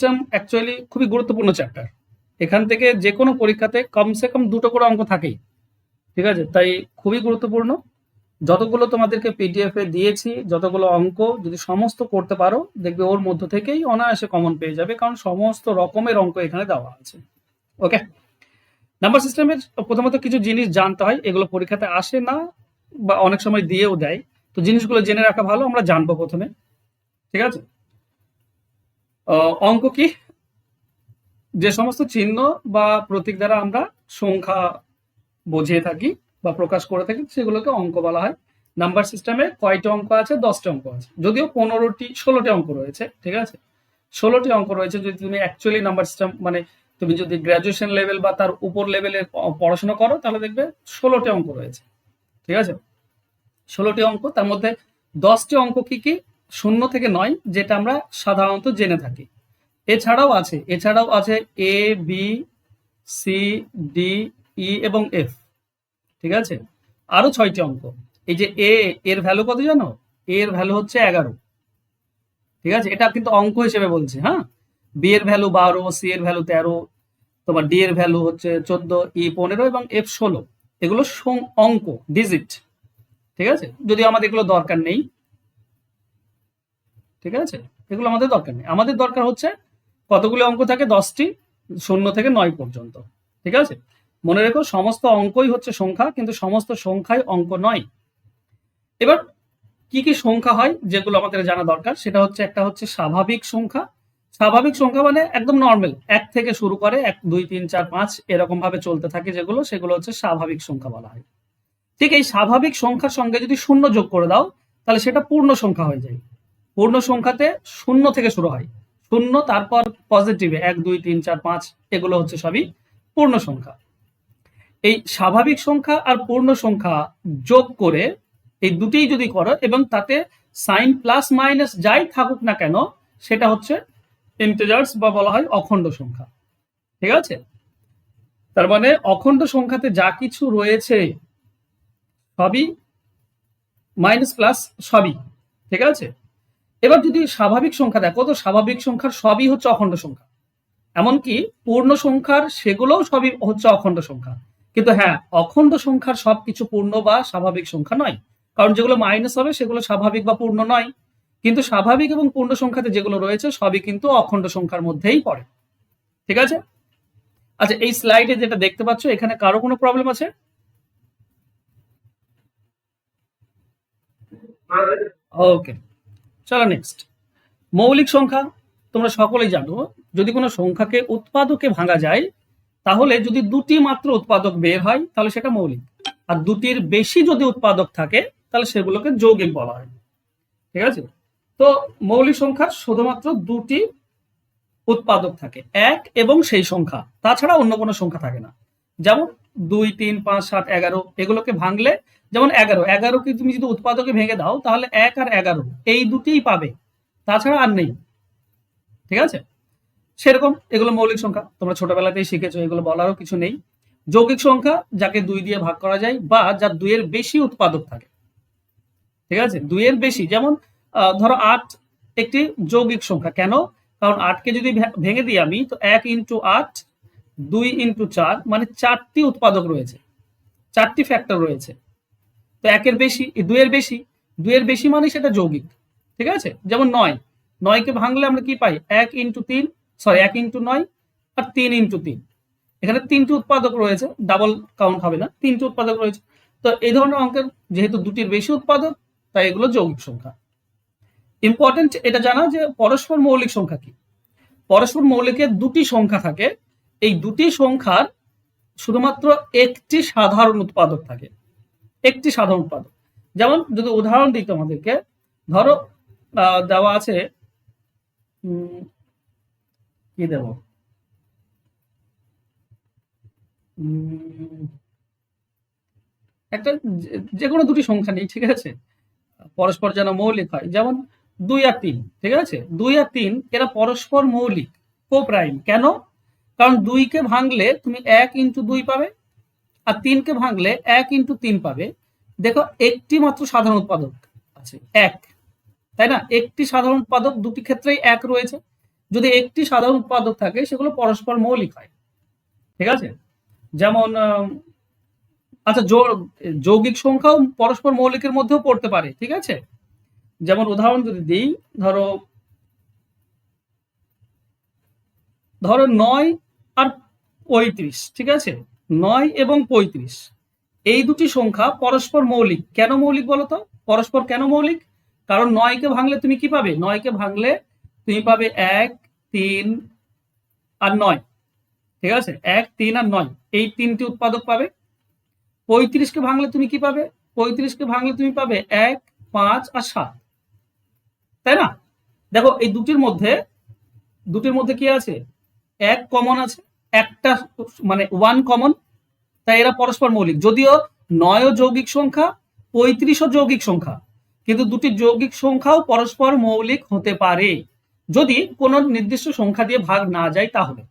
System actually খুবই গুরুত্বপূর্ণ chapter. এখান থেকে যে কোনো পরীক্ষাতে কমসে কম দুটো করে অঙ্ক থাকেই, ঠিক আছে? তাই খুবই গুরুত্বপূর্ণ। যতগুলো তোমাদেরকে পিডিএফ এ দিয়েছি, যতগুলো অঙ্ক যদি সমস্ত করতে পারো, দেখবে ওর মধ্য থেকেই অনায়াসে কমন পেয়ে যাবে, কারণ সমস্ত রকমের অঙ্ক এখানে দেওয়া আছে। ওকে, নাম্বার সিস্টেমের প্রথমত কিছু জিনিস জানতে হয়, এগুলো পরীক্ষাতে আসে না বা অনেক সময় দিয়েও দেয়, তো জিনিসগুলো জেনে রাখা ভালো। আমরা জানবো প্রথমে, ঠিক আছে? অঙ্ক কি? যে সমস্ত চিহ্ন বা প্রতীক দ্বারা আমরা সংখ্যা বুঝিয়ে থাকি বা প্রকাশ করে থাকি, সেগুলোকে অঙ্ক বলা হয়। নাম্বার সিস্টেমে কয়টা অঙ্ক আছে? 10টা অঙ্ক আছে, যদিও 16টি অঙ্ক রয়েছে, ঠিক আছে? 16টি অঙ্ক রয়েছে। যদি তুমি অ্যাকচুয়ালি নাম্বার সিস্টেম মানে তুমি যদি গ্রাজুয়েশন লেভেল বা তার উপর লেভেলের পড়াশোনা করো, তাহলে দেখবে 16টি অঙ্ক রয়েছে, ঠিক আছে? 16টি অঙ্ক, তার মধ্যে 10টি অঙ্ক কি কি? 0 থেকে 9, যেটা আমরা সাধারণত জেনে থাকি। এছাড়াও আছে এ, বি, সি, ডি, ই এবং এফ, ঠিক আছে? আরো 6টি অঙ্ক। এই যে এর ভ্যালু কত জানো? এর ভ্যালু হচ্ছে 11, ঠিক আছে? এটা কিন্তু অঙ্ক হিসেবে বলছে, হ্যাঁ? বি এর ভ্যালু 12, সি এর ভ্যালু 13, তোমার ডি এর ভ্যালু হচ্ছে 14, ই 15 এবং এফ 16। এগুলো অঙ্ক, ডিজিট, ঠিক আছে? যদিও আমাদের এগুলো দরকার নেই, ঠিক আছে? এগুলো আমাদের দরকার নেই। আমাদের দরকার হচ্ছে কতগুলো অঙ্ক থাকে? 10টি, 0 থেকে 9 পর্যন্ত, ঠিক আছে? মনে রেখো, সমস্ত অঙ্কই হচ্ছে সংখ্যা, কিন্তু সমস্ত সংখ্যাই অঙ্ক নয়। এবার কি কি সংখ্যা হয় যেগুলো আমাদের জানা দরকার, সেটা হচ্ছে একটা হচ্ছে স্বাভাবিক সংখ্যা। স্বাভাবিক সংখ্যা মানে একদম নর্মাল, 1 থেকে শুরু করে 1, 2, 3, 4, 5 এরকম ভাবে চলতে থাকে, সেগুলো হচ্ছে স্বাভাবিক সংখ্যা বলা হয়। ঠিক এই স্বাভাবিক সংখ্যার সঙ্গে যদি শূন্য যোগ করে দাও, তাহলে সেটা পূর্ণ সংখ্যা হয়ে যায়। পূর্ণ সংখ্যাতে 0 থেকে শুরু হয়, 0 তারপর পজিটিভে 1, 2, 3, 4, 5, এগুলো হচ্ছে সবই পূর্ণ সংখ্যা। এই স্বাভাবিক সংখ্যা আর পূর্ণ সংখ্যা যোগ করে এই দুটিই যদি করো এবং তাতে সাইন প্লাস মাইনাস যাই থাকুক না কেন, সেটা হচ্ছে ইন্টিজার্স বা বলা হয় অখণ্ড সংখ্যা, ঠিক আছে? তার মানে অখণ্ড সংখ্যাতে যা কিছু রয়েছে সবই মাইনাস প্লাস সবই, ঠিক আছে? এবার যদি স্বাভাবিক সংখ্যা দেখো, তো স্বাভাবিক সংখ্যার সবই হচ্ছে অখণ্ড সংখ্যা, এমনকি পূর্ণ সংখ্যার সেগুলোও সবই হচ্ছে অখণ্ড সংখ্যা। কিন্তু হ্যাঁ, অখণ্ড সংখ্যার সবকিছু পূর্ণ বা স্বাভাবিক সংখ্যা নয়, কারণ যেগুলো মাইনাস হবে সেগুলো স্বাভাবিক বা পূর্ণ নয়। কিন্তু স্বাভাবিক এবং পূর্ণ সংখ্যাতে যেগুলো রয়েছে সবই কিন্তু অখণ্ড সংখ্যার মধ্যেই পড়ে, ঠিক আছে? আচ্ছা, এই স্লাইডে যেটা দেখতে পাচ্ছ, এখানে কারো কোনো প্রবলেম আছে? ওকে, চলো নেক্সট। মৌলিক সংখ্যা তোমরা সকলেই জানো, যদি কোনো সংখ্যাকে উৎপাদকে ভাঙা যায়, তাহলে যদি দুটি মাত্র উৎপাদক বের হয় তাহলে সেটা মৌলিক, আর দুটির বেশি যদি উৎপাদক থাকে তাহলে সেগুলোকে যৌগিক বলা হয়, ঠিক আছে? তো মৌলিক সংখ্যার শুধুমাত্র দুটি উৎপাদক থাকে, এক এবং সেই সংখ্যা, তাছাড়া অন্য কোনো সংখ্যা থাকে না। যেমন 2, 3, 5, 7, 11, এগুলোকে ভাঙলে, যেমন 11কে তুমি যদি উৎপাদকে ভেঙে দাও, তাহলে 1 আর 11 এই দুটিই পাবে, তাছাড়া আর নেই, ঠিক আছে? সেরকম এগুলো মৌলিক সংখ্যা, তোমরা ছোটবেলাতেই শিখেছো, এগুলো বলারও কিছু নেই। যৌগিক সংখ্যা যাকে 2 দিয়ে ভাগ করা যায় বা যার 2 এর বেশি উৎপাদক থাকে, ঠিক আছে? 2 এর বেশি, যেমন ধরো 8 একটি যৌগিক সংখ্যা। কেন? কারণ 8কে যদি ভেঙে দিই আমি, তো 1 ইন্টু 8, 2 ইন্টু 4, মানে 4টি উৎপাদক রয়েছে, 4টি ফ্যাক্টর রয়েছে। তো 1 এর বেশি, 2 এর বেশি, 2 এর বেশি মানে সেটা যৌগিক, ঠিক আছে? যেমন 9কে ভাঙলে আমরা কি পাই? 1 ইন্টু 3, সরি 1 ইন্টু 9 আর 3 ইন্টু 3, এখানে 3টি উৎপাদক রয়েছে, ডাবল কাউন্ট হবে না, 3টি উৎপাদক রয়েছে। তো এই ধরনের অঙ্কের যেহেতু দুটির বেশি উৎপাদক, তাই এগুলো যৌগিক সংখ্যা। ইম্পর্টেন্ট এটা জানা যে পরস্পর মৌলিক সংখ্যা কি। পরস্পর মৌলিকের দুটি সংখ্যা থাকে, এই দুটি সংখ্যার শুধুমাত্র একটি সাধারণ উৎপাদক থাকে, একটি সাধারণ উৎপাদক। যেমন যদি উদাহরণ দিই তোমাদেরকে, ধরো দেওয়া আছে, কি দেব, একটা যে কোনো দুটি সংখ্যা নেই, ঠিক আছে? পরস্পর যেন মৌলিক হয়, যেমন 2 আর 3, ঠিক আছে? 2 আর 3 এরা পরস্পর মৌলিক, কোপ্রাইম। কেন? কারণ 2কে ভাঙলে তুমি 1 ইন্টু 2 পাবে, আর 3কে ভাঙলে 1 ইন্টু 3 পাবে। দেখো, একটি মাত্র সাধারণ উৎপাদক আছে, 1, তাই না? একটি সাধারণ উৎপাদক, দুটি ক্ষেত্রেই 1 রয়েছে। যদি একটি সাধারণ উৎপাদক থাকে সেগুলো পরস্পর মৌলিক হয়। ঠিক আছে, যেমন আচ্ছা যৌগিক সংখ্যাও পরস্পর মৌলিকের মধ্যেও পড়তে পারে। ঠিক আছে, যেমন উদাহরণ যদি দিই, ধরো 9 আর 35। ঠিক আছে, 9 এবং 35 এই দুটি সংখ্যা পরস্পর মৌলিক। কেন মৌলিক বলো তো? পরস্পর কেন মৌলিক? কারণ 9 কে ভাঙলে তুমি কি পাবে? 9 কে ভাঙলে তুমি পাবে 1, 3 আর 9। ঠিক আছে, 1, 3 আর 9 এই তিনটি উৎপাদক পাবে। 35 কে ভাঙলে তুমি কি পাবে? 35 কে ভাঙলে তুমি পাবে 1, 5 আর 7। তাই না? দেখো এই দুটির মধ্যে কি আছে? এক কমন আছে, একটা মানে 1 কমন। তাই এরা পরস্পর মৌলিক। যদিও 9ও যৌগিক সংখ্যা, 35ও যৌগিক সংখ্যা, কিন্তু দুটি যৌগিক সংখ্যাও পরস্পর মৌলিক হতে পারে যদি কোনো নির্দিষ্ট সংখ্যা দিয়ে ভাগ না যায়। তাহলে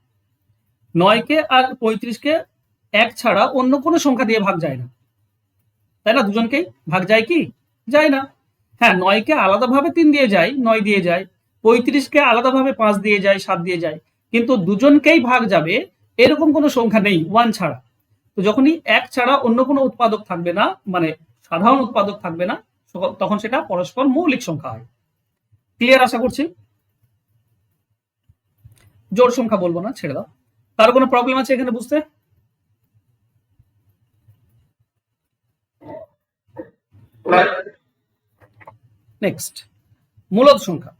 9 কে আর 35 কে এক ছাড়া অন্য কোনো সংখ্যা দিয়ে ভাগ যায় না, তাই না? দুজনকেই ভাগ যায় কি? যায় না। হ্যাঁ, 9 কে আলাদাভাবে 3 দিয়ে যায়, 9 দিয়ে যায়। 35 কে আলাদাভাবে 5 দিয়ে যায়, 7 দিয়ে যায়। কিন্তু দুজনকেই ভাগ যাবে এরকম কোনো সংখ্যা নেই 1 ছাড়া। তো যখনই এক ছাড়া অন্য কোনো উৎপাদক থাকবে না, মানে সাধারণ উৎপাদক থাকবে না, তখন সেটা পরস্পর মৌলিক সংখ্যা হয়। ক্লিয়ার আশা করছি? জোড় সংখ্যা বলবো না, ছেড়ে দাও। কারো কোনো প্রবলেম আছে এখানে বুঝতে? নেক্সট, মূলদ সংখ্যা।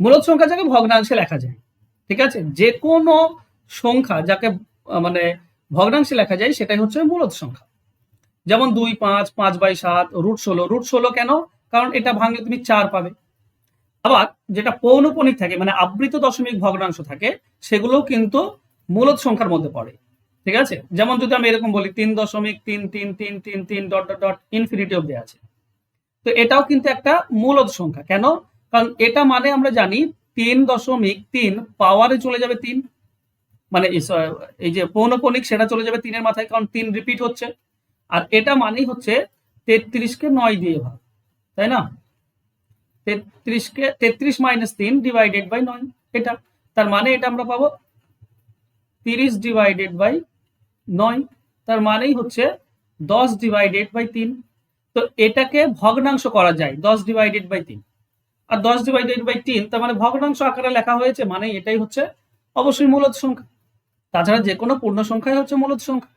মূলদ সংখ্যা যাকে ভগ্নাংশে লেখা যায়। ঠিক আছে, যে কোনো সংখ্যা যাকে মানে ভগ্নাংশে লেখা যায় সেটাই হচ্ছে মূলদ সংখ্যা। যেমন 2, 5, 5/7, √16। √16 কেন? কারণ এটা ভাঙলে তুমি 4 পাবে। আবার যেটা পৌনঃপুনিক থাকে, মানে আবৃত দশমিক ভগ্নাংশ থাকে, সেগুলোও কিন্তু মূলদ সংখ্যার মধ্যে পড়ে। ঠিক আছে, যেমন যদি আমি এরকম বলি 3.33333 ডট ডট ডট ইনফিনিটি অব্দি আছে, তো এটাও কিন্তু একটা মূলদ সংখ্যা। কেন? কারণ এটা মানে আমরা জানি 3.3 পাওয়ারে চলে যাবে 3, মানে এই যে পৌনঃপুনিক সেটা চলে যাবে 3-এর মাথায়, কারণ 3 রিপিট হচ্ছে। আর এটা মানেই হচ্ছে 33 কে 9 দিয়ে ভাগ, তাই না? 33 মাইনাস 3 ডিভাইডেড বাই 9, এটা তার মানে এটা আমরা পাবো 30 ডিভাইডেড বাই 9, তার মানেই হচ্ছে 10 ডিভাইডেড বাই 3। তো এটাকে ভগ্নাংশ করা যায় 10 ডিভাইডেড বাই 3, আর 10 ডিভাইডেড বাই 3 তার মানে ভগ্নাংশ আকারে লেখা হয়েছে, মানে এটাই হচ্ছে অবশ্যই মূলদ সংখ্যা। তাছাড়া যে কোনো পূর্ণ সংখ্যাই হচ্ছে মূলদ সংখ্যা।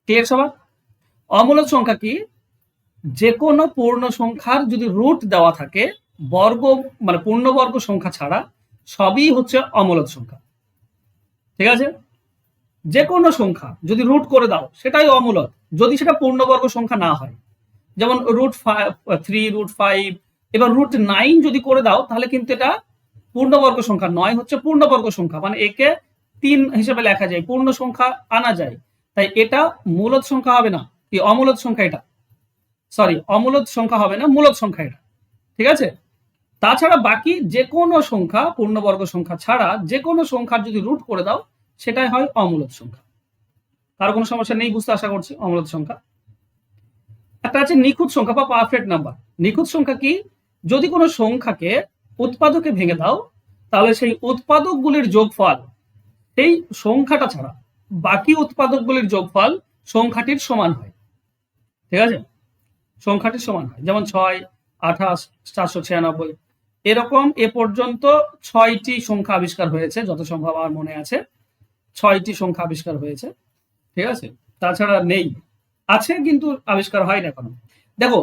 ক্লিয়ার সবার? অমূলদ সংখ্যা কি? যে কোনো পূর্ণ সংখ্যার যদি রুট দেওয়া থাকে, বর্গ মানে পূর্ণবর্গ সংখ্যা ছাড়া সবই হচ্ছে অমূলদ সংখ্যা। ঠিক আছে, যে কোনো সংখ্যা যদি রুট করে দাও সেটাই অমূলদ, যদি সেটা পূর্ণবর্গ সংখ্যা না হয়। যেমন √3, √5, এবার √9 যদি করে দাও তাহলে কিন্তু এটা পূর্ণবর্গ সংখ্যা নয়, হচ্ছে পূর্ণবর্গ সংখ্যা, মানে একে 3 হিসেবে লেখা যায়, পূর্ণ সংখ্যা আনা যায়। তাই এটা মূলদ সংখ্যা হবে না, কি অমূলদ সংখ্যা এটা, সরি অমূলদ সংখ্যা হবে না, মূলদ সংখ্যা এটা। ঠিক আছে, তাছাড়া বাকি যে কোনো সংখ্যা পূর্ণবর্গ সংখ্যা ছাড়া যে কোনো সংখ্যার যদি রুট করে দাও সেটাই হয় অমূলদ সংখ্যা। কারো কোনো সমস্যা নেই বুঝতে আশা করছি? অমূলদ সংখ্যা। একটা আছে নিখুঁত সংখ্যা বা পারফেক্ট নাম্বার। নিখুঁত সংখ্যা কি? যদি কোনো সংখ্যাকে উৎপাদকে ভেঙে দাও তাহলে সেই উৎপাদকগুলির যোগফল সেই সংখ্যাটা ছাড়া বাকি উৎপাদকগুলির যোগফল সংখ্যাটির সমান হয়। ঠিক আছে, সংখ্যাটির সমান হয়। যেমন 6, 28, 496, এরকম এ পর্যন্ত 6টি সংখ্যা আবিষ্কার হয়েছে, যত সম্ভব আমার মনে আছে 6টি সংখ্যা আবিষ্কার হয়েছে। ঠিক আছে, তাছাড়া নেই, আছে কিন্তু আবিষ্কার হয়নি এখনো। দেখো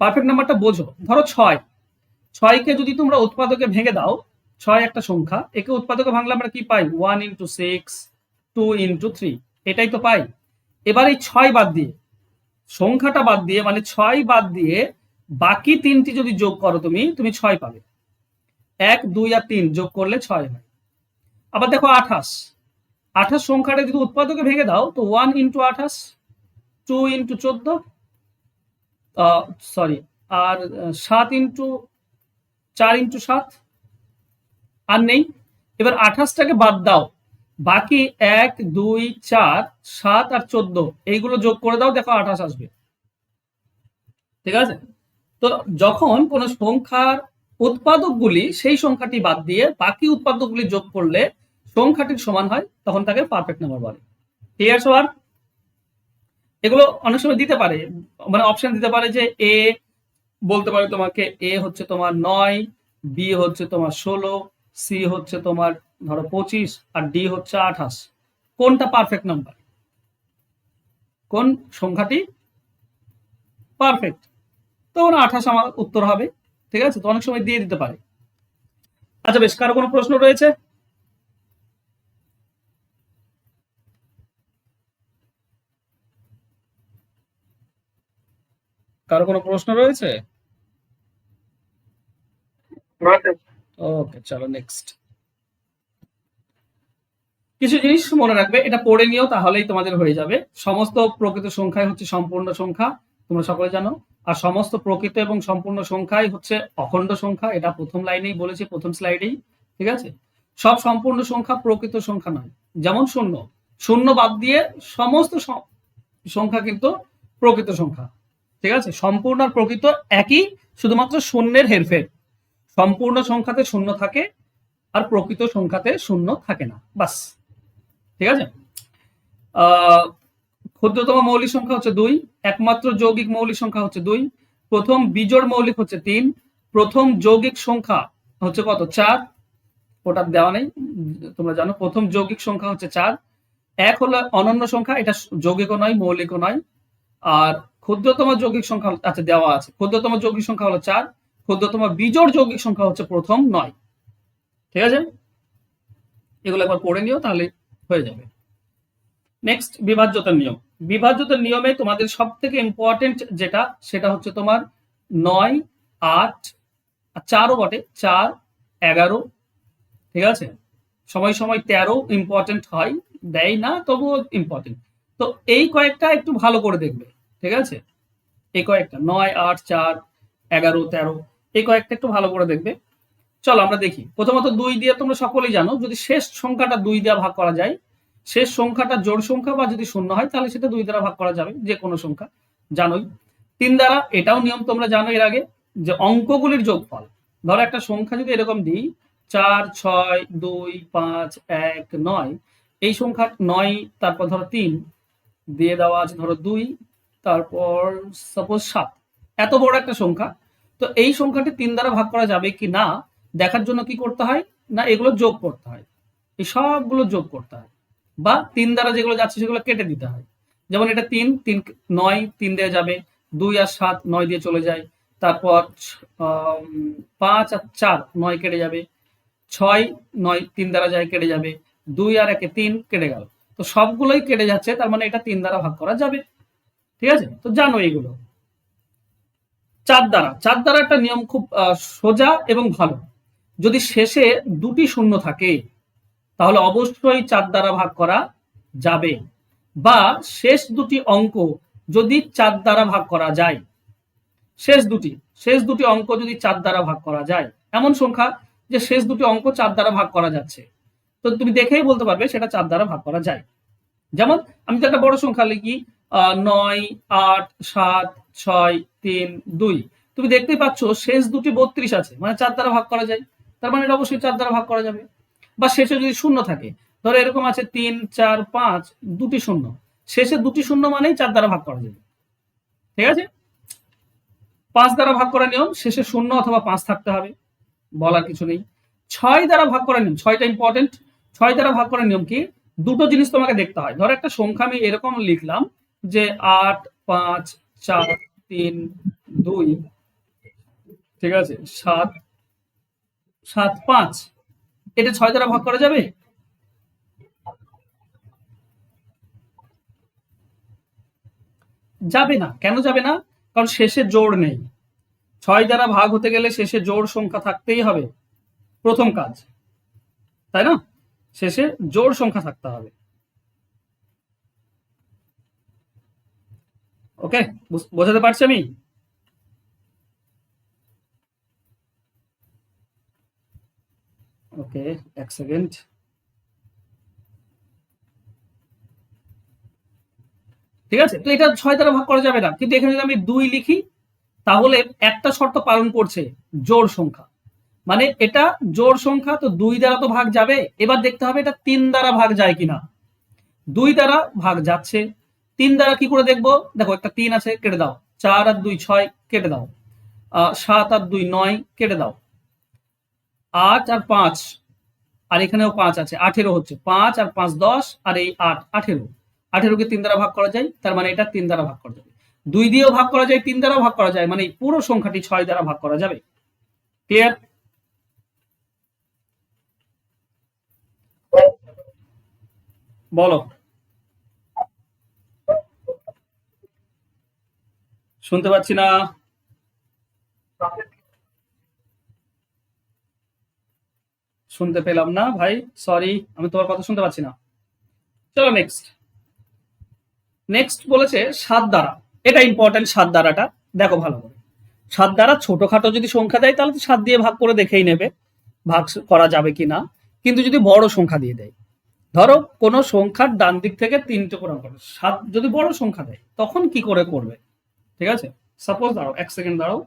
পারফেক্ট নাম্বারটা বোঝো। ধরো 6কে যদি তোমরা উৎপাদকে ভেঙে দাও, 6 একটা সংখ্যা, একে উৎপাদকে ভাঙলে আমরা কি পাই? 1 × 6, 2 × 3, এটাই তো পাই। এবার এই 6 বাদ দিয়ে, সংখ্যাটা বাদ দিয়ে, মানে 6 বাদ দিয়ে বাকি 3টি যদি যোগ করো তুমি 6 পাবে। 1, 2 আর 3 যোগ করলে 6 হয়। আবার দেখো 28 সংখ্যাটা যদি উৎপাদকে ভেঙে দাও তো 1 × 28, 2 × 14, সরি, আর 7 × 4 × 7, আর নেই। এবার 28টাকে বাদ দাও, বাকি 1, 2, 4, 7 আর 14 এইগুলো যোগ করে দাও, দেখো 28 আসবে। ঠিক আছে, তো যখন কোনো সংখ্যার উৎপাদকগুলি সেই সংখ্যাটি বাদ দিয়ে বাকি উৎপাদকগুলি যোগ করলে সংখ্যাটির সমান হয়, তখন তাকে পারফেক্ট নাম্বার বলে। ক্লিয়ার সবার? এগুলো অনেক সময় দিতে পারে, মানে অপশন দিতে পারে যে এ বলতে পারে তোমাকে এ হচ্ছে তোমার 9, বি হচ্ছে তোমার 16, সি হচ্ছে তোমার ধরো 25 আর ডি হচ্ছে 28। কোনটা পারফেক্ট নাম্বার, কোন সংখ্যাটি পারফেক্ট? তখন 28 আমার উত্তর হবে। ঠিক আছে, তো অনেক সময় দিয়ে দিতে পারে। আচ্ছা বেশ, কারো কোনো প্রশ্ন রয়েছে? কারো কোনো প্রশ্ন রয়েছে? ওকে, চলো নেক্সট। কিছু জিনিস মনে রাখবে, এটা পড়ে নিও তাহলেই তোমাদের হয়ে যাবে। সমস্ত প্রকৃত সংখ্যাই হচ্ছে সম্পূর্ণ সংখ্যা, তোমরা সকলে জানো। আর সমস্ত প্রকৃত এবং সম্পূর্ণ সংখ্যাই হচ্ছে অখণ্ড সংখ্যা, এটা প্রথম লাইনেই বলেছি, প্রথম স্লাইডেই। ঠিক আছে, সব সম্পূর্ণ সংখ্যা প্রকৃত সংখ্যা নয়। যেমন শূন্য, শূন্য বাদ দিয়ে সমস্ত সংখ্যা কিন্তু প্রকৃত সংখ্যা। ঠিক আছে, সম্পূর্ণ আর প্রকৃত একই, শুধুমাত্র শূন্যের হেরফের। সম্পূর্ণ সংখ্যাতে শূন্য থাকে আর প্রকৃত সংখ্যাতে শূন্য থাকে না, বাস। ঠিক আছে, ক্ষুদ্রতম মৌলিক সংখ্যা হচ্ছে 2, একমাত্র যৌগিক মৌলিক সংখ্যা হচ্ছে 2, প্রথম বিজোড় মৌলিক হচ্ছে 3, প্রথম যৌগিক সংখ্যা হচ্ছে কত 4, ওটা দেওয়া নেই তোমরা জানো। প্রথম যৌগিক সংখ্যা হচ্ছে 4, এক হলো অনন্য সংখ্যা, এটা যৌগিকও নয় মৌলিকও নয়। আর ক্ষুদ্রতম যৌগিক সংখ্যা আচ্ছা দেওয়া আছে, ক্ষুদ্রতম যৌগিক সংখ্যা হলো 4, ক্ষুদ্রতম বিজোড় যৌগিক সংখ্যা হচ্ছে প্রথম 9। ঠিক আছে, এগুলো একবার পড়ে নিও তাহলে হয়ে যাবে। নেক্সট, বিভাজ্যতার নিয়ম। বিভাজ্যতার নিয়মে তোমাদের সব থেকে ইম্পর্টেন্ট যেটা, সেটা হচ্ছে তোমার 9, 8, 4ও বটে, 4, 11। ঠিক আছে, সময় সময় 13 ইম্পর্টেন্ট হয়, দেয় না তবুও ইম্পর্টেন্ট। তো এই কয়েকটা একটু ভালো করে দেখবে। ঠিক আছে, এই কয়েকটা 9, 8, 4, 11, 13, এই কয়েকটা একটু ভালো করে দেখবে। চলো আমরা দেখি। প্রথমত 2 দিয়ে তোমরা সকলেই জানো, যদি শেষ সংখ্যাটা 2 দিয়ে ভাগ করা যায়, শেষ সংখ্যাটা জোড় সংখ্যা বা যদি শূন্য হয় তাহলে সেটা 2 দ্বারা ভাগ করা যাবে, যে কোনো সংখ্যা জানোই। 3 দ্বারা, এটাও নিয়ম তোমরা জানো এর আগে, যে অঙ্কগুলির যোগফল। ধরো একটা সংখ্যা যদি এরকম দিই 4, 6, 2, 5, 1, 9, এই সংখ্যা 9, তারপর ধরো 3 দিয়ে দেওয়া আছে, ধরো 2, তারপর সাপোজ 7, এত বড় একটা সংখ্যা। তো এই সংখ্যাটি 3 দ্বারা ভাগ করা যাবে কি না দেখার জন্য কি করতে হয় না, এগুলো যোগ করতে হয়, এই সবগুলো যোগ করতে হয়, বা 3 দ্বারা যেগুলো যাচ্ছে সেগুলো কেটে দিতে হয়। যেমন এটা 3, 3 9 3 দিয়ে যাবে, 2 আর 7 9 দিয়ে চলে যায়, তারপর 5 আর 4 9 কেটে যাবে, 6 9 3 দ্বারা যায় কেটে যাবে, 2 আর 1 3 কেটে গেল। তো সবগুলোই কেটে যাচ্ছে, তার মানে এটা 3 দ্বারা ভাগ করা যাবে। ঠিক আছে, তো জানো এইগুলো। 4 দ্বারা, 4 দ্বারা একটা নিয়ম খুব সোজা এবং ভালো। যদি শেষে 2টি শূন্য থাকে তাহলে অবশ্যই 4 দ্বারা ভাগ করা যাবে, বা শেষ 2টি অঙ্ক যদি 4 দ্বারা ভাগ করা যায়, শেষ দুটি অঙ্ক যদি 4 দ্বারা ভাগ করা যায়, এমন সংখ্যা যে শেষ 2টি অঙ্ক 4 দ্বারা ভাগ করা যাচ্ছে, তো তুমি দেখেই বলতে পারবে সেটা 4 দ্বারা ভাগ করা যায়। যেমন আমি তো একটা বড় সংখ্যা লিখি 9, 8, 7, 6, 3, 2, তুমি দেখতেই পাচ্ছ শেষ 2টি 32 আছে, মানে 4 দ্বারা ভাগ করা যায়, তার মানে এটা অবশ্যই 4 দ্বারা ভাগ করা যাবে। বা শেষে যদি শূন্য থাকে, ধরো এরকম আছে 3, 4, 5, 2টি শূন্য, শেষে 2টি শূন্য মানেই 4 দ্বারা ভাগ করা যাবে। ঠিক আছে, 5 দ্বারা ভাগ করার নিয়ম, শেষে শূন্য অথবা 5 থাকতে হবে, বলার কিছু নেই। 6 দ্বারা ভাগ করার নিয়ম, 6টা ইম্পর্টেন্ট। 6 দ্বারা ভাগ করার নিয়ম কি, দুটো জিনিস তোমাকে দেখতে হয়। ধরো একটা সংখ্যা আমি এরকম লিখলাম যে 8, 5, 4, 3, 2, ঠিক আছে, 7, 7, 5, এটা 6 দ্বারা ভাগ করা যাবে? যাবে না। কেন যাবে না? কারণ শেষে জোড় নেই। 6 দ্বারা ভাগ হতে গেলে শেষে জোড় সংখ্যা থাকতেই হবে, প্রথম কাজ, তাই না? শেষে জোড় সংখ্যা থাকতে হবে। ওকে, বোঝাতে পারছি আমি? ওকে, এক সেকেন্ড। ঠিক আছে, তো এটা 6 দ্বারা ভাগ করা যাবে না, কিন্তু এখানে যদি আমি 2 লিখি তাহলে একটা শর্ত পালন করছে, জোড় সংখ্যা। মানে এটা জোড় সংখ্যা, তো 2 দ্বারা তো ভাগ যাবে। এবার দেখতে হবে এটা 3 দ্বারা ভাগ যায় কিনা। 2 দ্বারা ভাগ যাচ্ছে, 3 দ্বারা কি করে দেখবো? দেখো একটা 3 আছে, কেটে দাও। 4 আর 2 6, কেটে দাও। 7 আর 2 9, কেটে দাও। 8 আর 5, আর এখানেও 5 আছে, 18 হচ্ছে। 5 আর 5 10, আর এই 8 18। 18কে 3 দ্বারা ভাগ করা যায়, তার মানে এটা 3 দ্বারা ভাগ করা যাবে। 2 দিয়েও ভাগ করা যায়, 3 দ্বারাও ভাগ করা যায়, মানে এই পুরো সংখ্যাটি 6 দ্বারা ভাগ করা যাবে। ক্লিয়ার? বলো। শুনতে পাচ্ছি না। শুনতে পেলাম না ভাই, সরি, আমি তোমার কথা শুনতে পাচ্ছি না। চলো নেক্সট। নেক্সট বলেছে 7 দ্বারা। এটা ইম্পর্টেন্ট, 7 দ্বারাটা দেখো ভালো করে। 7 দ্বারা ছোটখাটো যদি সংখ্যা দেয় তাহলে তো 7 দিয়ে ভাগ করে দেখেই নেবে ভাগ করা যাবে কিনা। কিন্তু যদি বড় সংখ্যা দিয়ে দেয়, ধরো কোনো সংখ্যার ডান দিক থেকে 3টে করে অঙ্ক, 7 যদি বড় সংখ্যা দেয় তখন কি করে করবে? ঠিক আছে, সাপোজ দাঁড়াও, 1 সেকেন্ড দাঁড়াও।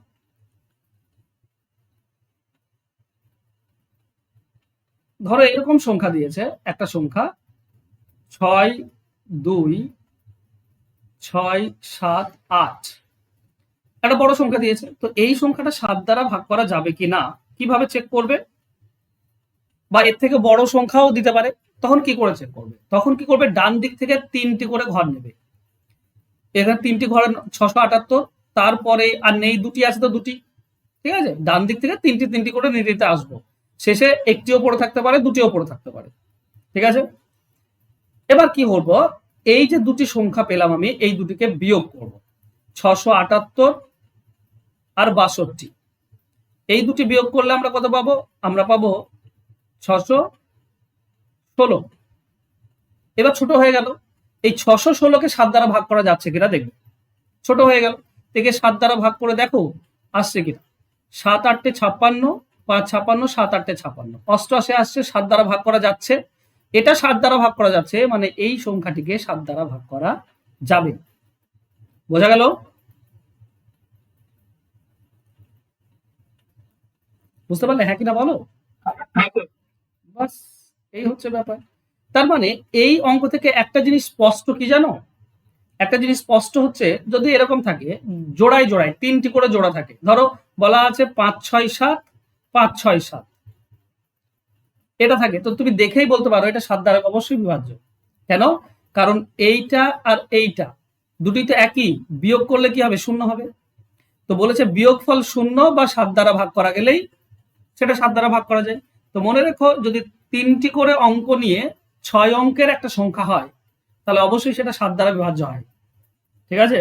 ধরো এরকম সংখ্যা দিয়েছে, একটা সংখ্যা 6 2 6 7 8, একটা বড় সংখ্যা দিয়েছে। তো এই সংখ্যাটা 7 দ্বারা ভাগ করা যাবে কি না, কিভাবে চেক করবে? বা এর থেকে বড় সংখ্যাও দিতে পারে, তখন কি করে চেক করবে? তখন কি করবে? ডান দিক থেকে 3টি করে ঘর নেবে। এখানে 3টি ঘরে 678, তারপরে আর নেই 2টি আছে, তো 2টি। ঠিক আছে, ডান দিক থেকে 3টি করে নিতে আসবো। শেষে একটিও পড়ে থাকতে পারে, 2টিও পড়ে থাকতে পারে। ঠিক আছে, এবার কি করবো? এই যে 2টি সংখ্যা পেলাম আমি, এই দুটিকে বিয়োগ করব। 678 আর 62, এই দুটি বিয়োগ করলে আমরা কত পাবো? আমরা পাবো 616। এবার ছোট হয়ে গেল, এই 616কে 7 দ্বারা ভাগ করা যাচ্ছে কিনা দেখবে। ছোট হয়ে গেল, থেকে 7 দ্বারা ভাগ করে দেখো আসছে কিনা। 7 8 56, 5 56, 7 8 56, 88 আসছে, 7 দ্বারা ভাগ করা যাচ্ছে। এটা 7 দ্বারা ভাগ করা যাচ্ছে, মানে এই সংখ্যাটিকে 7 দ্বারা ভাগ করা যাবে। বোঝা গেল? বুঝতে পারলে হ্যাঁ কিনা বলো। বাস, এই হচ্ছে ব্যাপার। তার মানে এই অঙ্ক থেকে একটা জিনিস স্পষ্ট, কি জানো? একটা জিনিস স্পষ্ট হচ্ছে, যদি এরকম থাকে জোড়ায় জোড়ায় 3টি করে জোড়া থাকে, ধরো বলা আছে 5 6 7 5 6 7, এটা থাকে, তো তুমি দেখেই বলতে পারো এটা 7 দ্বারা অবশ্যই বিভাজ্য। কেন? কারণ এইটা আর এইটা দুটি তো একই, বিয়োগ করলে কি হবে? 0 হবে। তো বলেছে বিয়োগফল 0 বা 7 দ্বারা ভাগ করা গেলেই সেটা 7 দ্বারা ভাগ করা যায়। তো মনে রেখো, যদি 3টি করে অঙ্ক নিয়ে 6 অঙ্কের একটা সংখ্যা হয়, তাহলে অবশ্যই সেটা 7 দ্বারা বিভাজ্য হয়। ঠিক আছে,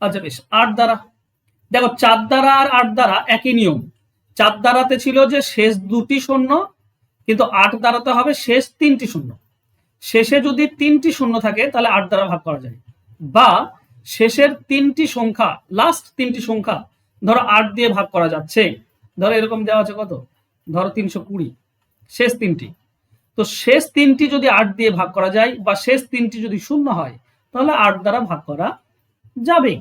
আচ্ছা বেশ। 8 দ্বারা দেখো, 4 দ্বারা আর 8 দ্বারা একই নিয়ম। 4 দ্বারাতে ছিল যে শেষ 2টি শূন্য, কিন্তু 8 দ্বারাতে হবে শেষ 3টি শূন্য। শেষে যদি 3টি শূন্য থাকে তাহলে 8 দ্বারা ভাগ করা যায়, বা শেষের 3টি সংখ্যা, লাস্ট 3টি সংখ্যা ধরো 8 দিয়ে ভাগ করা যাচ্ছে। ধরো এরকম দেওয়া আছে কত, ধরো 320, শেষ 3টি। তো শেষ 3টি যদি 8 দিয়ে ভাগ করা যায়, বা শেষ 3টি যদি শূন্য হয়, তাহলে 8 দ্বারা ভাগ করা যাবে।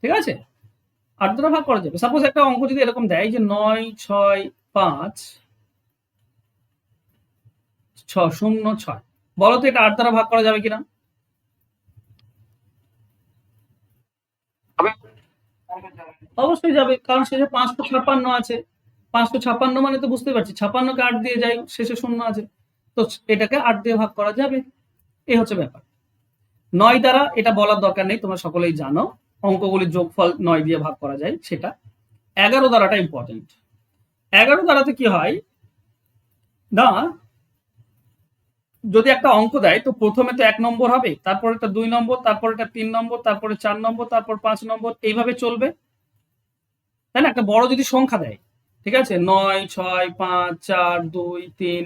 ঠিক আছে, 8 দ্বারা ভাগ করা যাবে। সাপোজ একটা অঙ্ক যদি এরকম দেয় যে 9 6 5 6 0 6, বলো তো এটা 8 দ্বারা ভাগ করা যাবে কিনা? অবশ্যই যাবে, কারণ শেষে 556 আছে। 556 মানে তো বুঝতে পারছি, 56কে 8 দিয়ে যাই, শেষে 0 আছে, তো এটাকে 8 দিয়ে ভাগ করা যাবে। এই হচ্ছে ব্যাপার। 9 দ্বারা এটা বলার দরকার নেই, তোমরা সকলেই জানো অঙ্কগুলির যোগফল 9 দিয়ে ভাগ করা যায় সেটা। 11 দ্বারাটা ইম্পর্টেন্ট। 11 দ্বারাতে কি হয় না, যদি একটা অঙ্ক দেয় তো প্রথমে তো 1 নম্বর হবে, তারপর এটা 2 নম্বর, তারপর এটা 3 নম্বর, তারপরে 4 নম্বর, তারপর 5 নম্বর, এইভাবে চলবে, তাই না? একটা বড় যদি সংখ্যা দেয়, ঠিক আছে, 9 6 5 4 2 3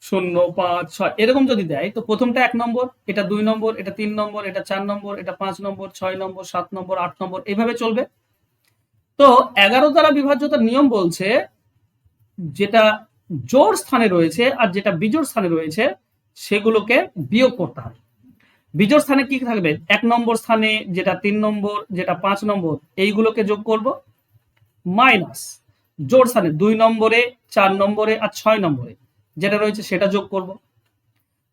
0 5 6 এরকম যদি দেয়, তো প্রথমটা 1 নম্বর, এটা 2 নম্বর, এটা 3 নম্বর, এটা 4 নম্বর, এটা 5 নম্বর, 6 নম্বর, 7 নম্বর, 8 নম্বর, এইভাবে চলবে। তো 11 দ্বারা বিভাজ্যতার নিয়ম বলছে, যেটা জোড় স্থানে রয়েছে আর যেটা বিজোড় স্থানে রয়েছে সেগুলোকে বিয়োগ করতে হবে। বিজোড় স্থানে কি থাকবে? 1 নম্বর স্থানে যেটা 3 নম্বর, যেটা 5 নম্বর, এইগুলোকে যোগ করব, মাইনাস জোড় স্থানে 2 নম্বরে, 4 নম্বরে আর 6 নম্বরে যেটা রয়েছে সেটা যোগ করব।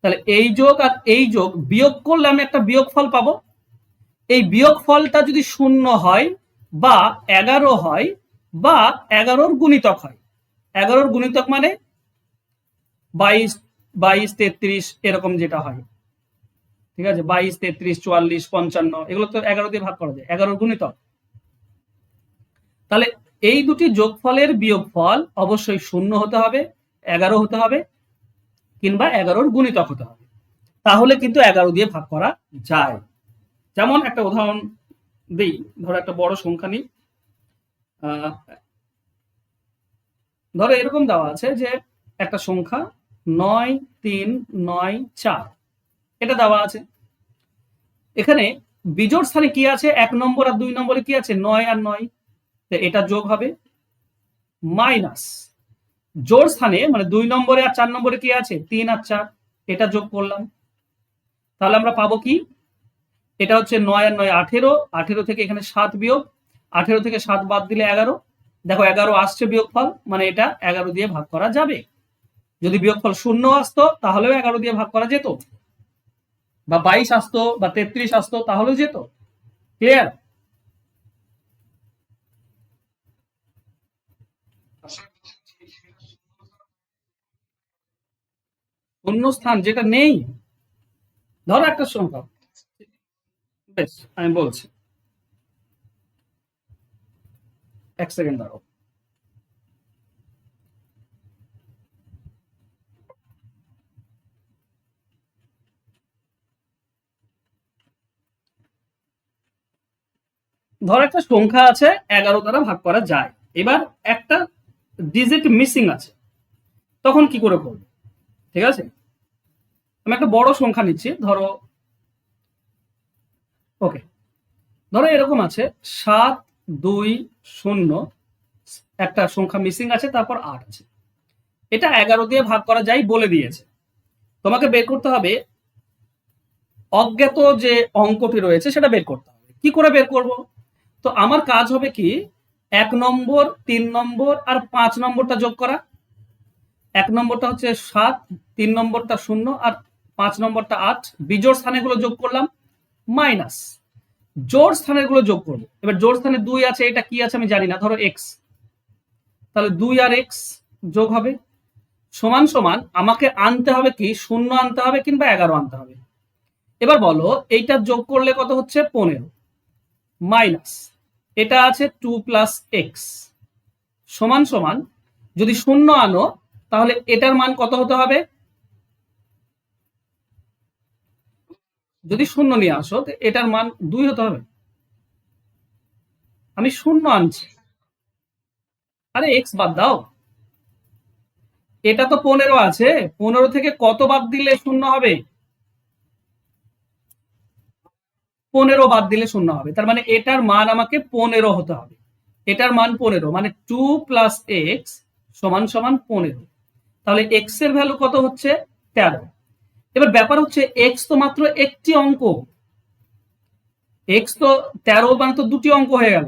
তাহলে এই যোগ আর এই যোগ বিয়োগ করলে আমি একটা বিয়োগফল পাবো। এই বিয়োগফলটা যদি 0 হয় বা 11 হয় বা 11-র গুণিতক হয়, 11-র গুণিতক মানে 22, 22, 33 এরকম যেটা হয়, ঠিক আছে, 22, 33, 44, 55 এগুলো তো 11 দিয়ে ভাগ করা যায়, 11-র গুণিতক। তাহলে এই দুটি যোগফলের বিয়োগফল অবশ্যই 0 হতে হবে, 11 হতে হবে কিংবা 11-র গুণিতক হতে হবে, তাহলে কিন্তু 11 দিয়ে ভাগ করা যায়। যেমন একটা উদাহরণ দিই, ধরো একটা বড় সংখ্যা নিই, ধরো এরকম দেওয়া আছে যে একটা সংখ্যা 9394 এটা দেওয়া আছে। এখানে বিজোড় স্থানে কি আছে, 1 নম্বর আর 2 নম্বরে কি আছে, 9 আর 9, এটা যোগ হবে মাইনাস জোড় স্থানে মানে 2 নম্বরে আর 4 নম্বরে কি আছে, 3 আর 4, এটা যোগ করলাম। তাহলে আমরা পাবো কি, এটা হচ্ছে 9 আর 9 18, 18 থেকে এখানে 7 বিয়োগ, 18 থেকে 7 বাদ দিলে 11, দেখো 11 আসছে বিয়োগফল, মানে এটা 11 দিয়ে ভাগ করা যাবে। যদি বিয়োগফল 0 আসতো তাহলেও 11 দিয়ে ভাগ করা যেত, বা 22 আসতো বা 33 আসতো তাহলেও যেত। ক্লিয়ার? শূন্য স্থান যেটা নেই, ধরো একটা সংখ্যা, বেশ আমি বলছি, এক সেকেন্ড দাঁড়াও। ধর একটা সংখ্যা আছে 11 দ্বারা ভাগ করা যায়, এবার একটা ডিজিট মিসিং আছে, তখন কি করে করবো? ঠিক আছে, আমি একটা বড় সংখ্যা নিচ্ছি, ধরো ওকে, ধরো এরকম আছে 720, একটা সংখ্যা মিসিং আছে, তারপর 8 আছে, এটা 11 দিয়ে ভাগ করা যায় বলে দিয়েছে। তোমাকে বের করতে হবে অজ্ঞাত যে অঙ্কটি রয়েছে সেটা বের করতে হবে। কি করে বের করব? তো আমার কাজ হবে কি, 1 নম্বর, 3 নম্বর আর 5 নম্বরটা যোগ করা। 1 নম্বরটা হচ্ছে 7, 3 নম্বরটা 0 আর 5 নম্বরটা 8, বিজোড় স্থানেগুলো যোগ করলাম, মাইনাস জোড় স্থানেরগুলো যোগ করব। এবার জোড় স্থানে 2 আছে, এটা কি আছে আমি জানি না, ধরো x, তাহলে 2 আর x যোগ হবে সমান সমান আমাকে আনতে হবে কি, 0 আনতে হবে কিংবা 11 আনতে হবে। এবার বলো এইটা যোগ করলে কত হচ্ছে, 15, মাইনাস এটা আছে 2 প্লাস এক্স সমান সমান, যদি 0 আনো তাহলে এটার মান কত হতে হবে, যদি 0 নিয়ে আসো এটার মান 2 হতে হবে। আমি 0 আনছি, আরে এক্স বাদ দাও, এটা তো 15 আছে, 15 থেকে কত বাদ দিলে 0 হবে, 15 বাদ দিলে 0 হবে, তার মানে এটার মান আমাকে 15 হতে হবে। এটার মান 15, মানে 2 প্লাস এক্স সমান সমান 15, তাহলে এক্স এর ভ্যালু কত হচ্ছে, 13। এবার ব্যাপার হচ্ছে এক্স তো মাত্র একটি অঙ্ক, এক্স তো 13 মানে তো দুটি অঙ্ক হয়ে গেল,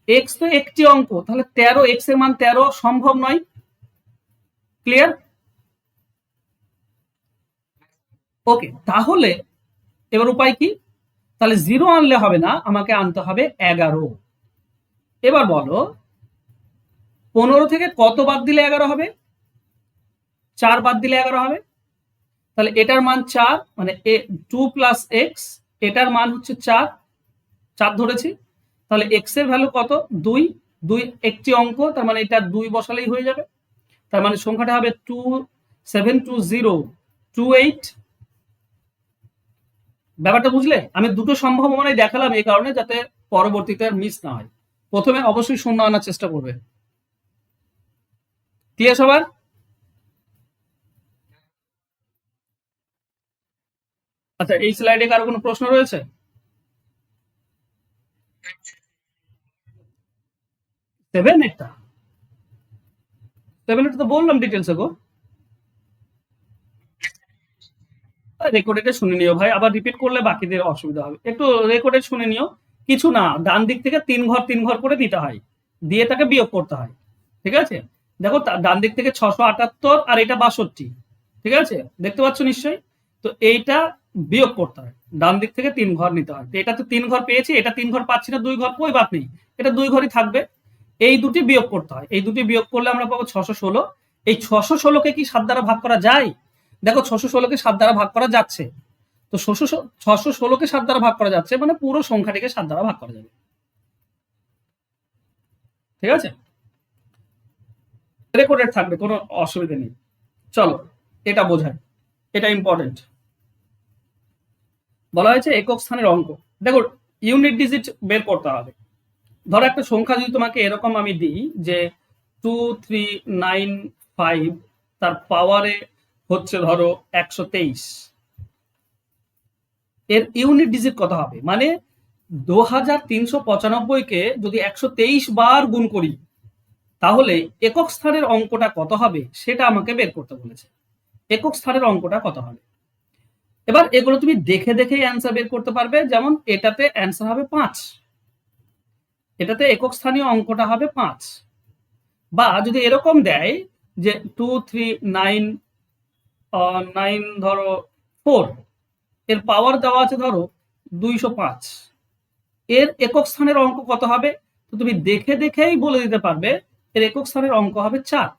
এক্স তো একটি অঙ্ক, তাহলে 13, এক্স এর মান 13 সম্ভব নয়। ক্লিয়ার? ওকে, তাহলে এবার উপায় কি, তাহলে 0 আনলে হবে না, আমাকে আনতে হবে 11। এবার বলো 15 থেকে কত বাদ দিলে 11 হবে, 4 বাদ দিলে 11 হবে, তাহলে এটার মান 4, মানে 2 প্লাস এক্স, এটার মান হচ্ছে 4, 4 ধরেছি, তাহলে এক্স এর ভ্যালু কত, 2, 2 একটি অঙ্ক, তার মানে এটা 2 বসালেই হয়ে যাবে, তার মানে সংখ্যাটা হবে 272028। ব্যাপারটা বুঝলে? আমি দুটো সম্ভাবনাই দেখালাম এই কারণে যাতে পরবর্তীতে আর মিস না হয়। প্রথমে অবশ্যই 0 আনার চেষ্টা করবে। ক্লিয়ার সবার? আচ্ছা, এই স্লাইডে কারো কোনো প্রশ্ন রয়েছে? 7 এটা, 7 এটা তো বললাম ডিটেলসে গো, রেকর্ডেডে শুনে নিও ভাই, আবার রিপিট করলে বাকিদের অসুবিধা হবে, একটু রেকর্ডেড শুনে নিও। কিছু না, ডান দিক থেকে 3 ঘর 3 ঘর করে দিতে হয়, দিয়ে এটাকে বিয়োগ করতে হয়। ঠিক আছে, দেখো ডান দিক থেকে 678 আর এটা 62, ঠিক আছে, দেখতে পাচ্ছ নিশ্চয়ই। তো এইটা বিয়োগ করতে হয়, ডান দিক থেকে 3 ঘর নিতে হয়। তো এটা তো 3 ঘর পেয়েছি, এটা 3 ঘর পাচ্ছি না, 2 ঘর, কই বাদ নেই, এটা 2 ঘরই থাকবে। এই দুটি বিয়োগ করতে হয়, এই দুটি বিয়োগ করলে আমরা পাবো 616। এই 616কে কি 7 দ্বারা ভাগ করা যায়? দেখো 616কে 7 দ্বারা ভাগ করা যাচ্ছে। তো 616কে 7 দ্বারা ভাগ করা যাচ্ছে, মানে পুরো সংখ্যাটিকে 7 দ্বারা ভাগ করা যাবে। ঠিক আছে, রেকর্ডেড থাকবে, কোনো অসুবিধা নেই। চলো এটা বোঝায়, এটা ইম্পর্টেন্ট। বলা হয়েছে একক স্থানের অঙ্ক। দেখো ইউনিট ডিজিট বের করতে হবে। ধরো একটা সংখ্যা যদি তোমাকে এরকম আমি দিই যে 2395, তার পাওয়ারে হচ্ছে ধরো 123, এর ইউনিট ডিজিট কত হবে? মানে 2395কে যদি 123 বার গুণ করি তাহলে একক স্থানের অঙ্কটা কত হবে সেটা আমাকে বের করতে বলেছে। একক স্থানের অঙ্কটা কত হবে? এবার এগুলো তুমি দেখে দেখেই অ্যান্সার বের করতে পারবে। যেমন এটাতে অ্যান্সার হবে 5, এটাতে একক স্থানীয় অঙ্কটা হবে 5। বা যদি এরকম দেয় যে 2399 ধরো 4, এর পাওয়ার দেওয়া আছে ধরো 205, এর একক স্থানের অঙ্ক কত হবে? তো তুমি দেখে দেখেই বলে দিতে পারবে এর একক স্থানের অঙ্ক হবে 4।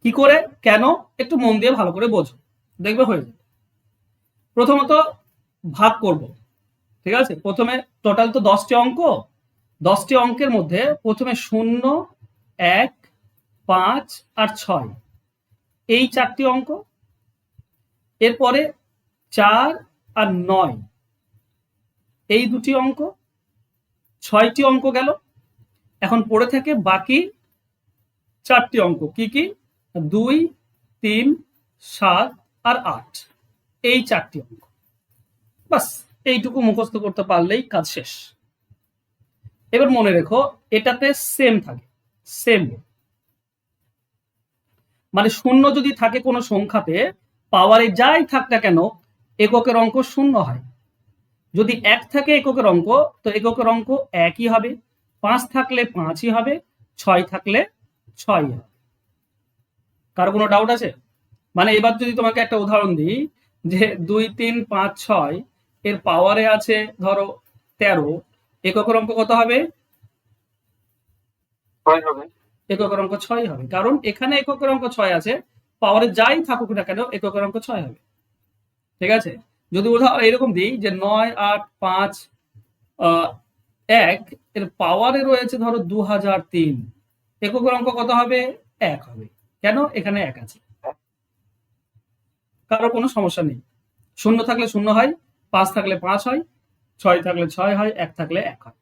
কি করে, কেন, একটু মন দিয়ে ভালো করে বোঝো, দেখবে হয়ে যাবে। প্রথমত ভাগ করব, ঠিক আছে। প্রথমে টোটাল তো 10টি অঙ্ক, 10টি অঙ্কের মধ্যে প্রথমে 0, 1, 5 আর 6, এই 4টি অঙ্ক। এরপরে 4 আর 9, এই 2টি অঙ্ক, 6টি অঙ্ক গেল। এখন পড়ে থাকে বাকি 4টি অঙ্ক, কি কি? 2, 3, 7 আর 8, এই 4টি অঙ্ক। বাস এইটুকু মুখস্থ করতে পারলেই কাজ শেষ। এবার মনে রেখো এটাতে সেম থাকে, সেম, মানে 0 যদি থাকে কোনো সংখ্যাতে, পাওয়ারে যাই থাক না কেন এককের অঙ্ক 0 হয়। যদি 1 থাকে এককের অঙ্ক, তো এককের অঙ্ক 1ই হবে। 5 থাকলে 5ই হবে, 6 থাকলে 6ই হবে। কারো কোনো ডাউট আছে? মানে এবার যদি তোমাকে একটা উদাহরণ দিই যে 2, 3, 5, 6, এর পাওয়ারে আছে ধরো 13, এককের অঙ্ক কত হবে? এককের অঙ্ক 6 হবে, কারণ এখানে এককের অঙ্ক 6 আছে, পাওয়ারে যাই থাকুক না কেন এককের অঙ্ক 6 হবে। ঠিক আছে, যদি উদাহরণ এরকম দিই যে 9, 8, 5, 1, এর পাওয়ারে রয়েছে ধরো 2003, এককের অঙ্ক কত হবে? 1 হবে। কেন? এখানে 1 আছে। কারো কোনো সমস্যা নেই, 0 থাকলে 0 হয়, 5 থাকলে 5 হয়, 6 থাকলে 6 হয়, 1 থাকলে 1 হয়।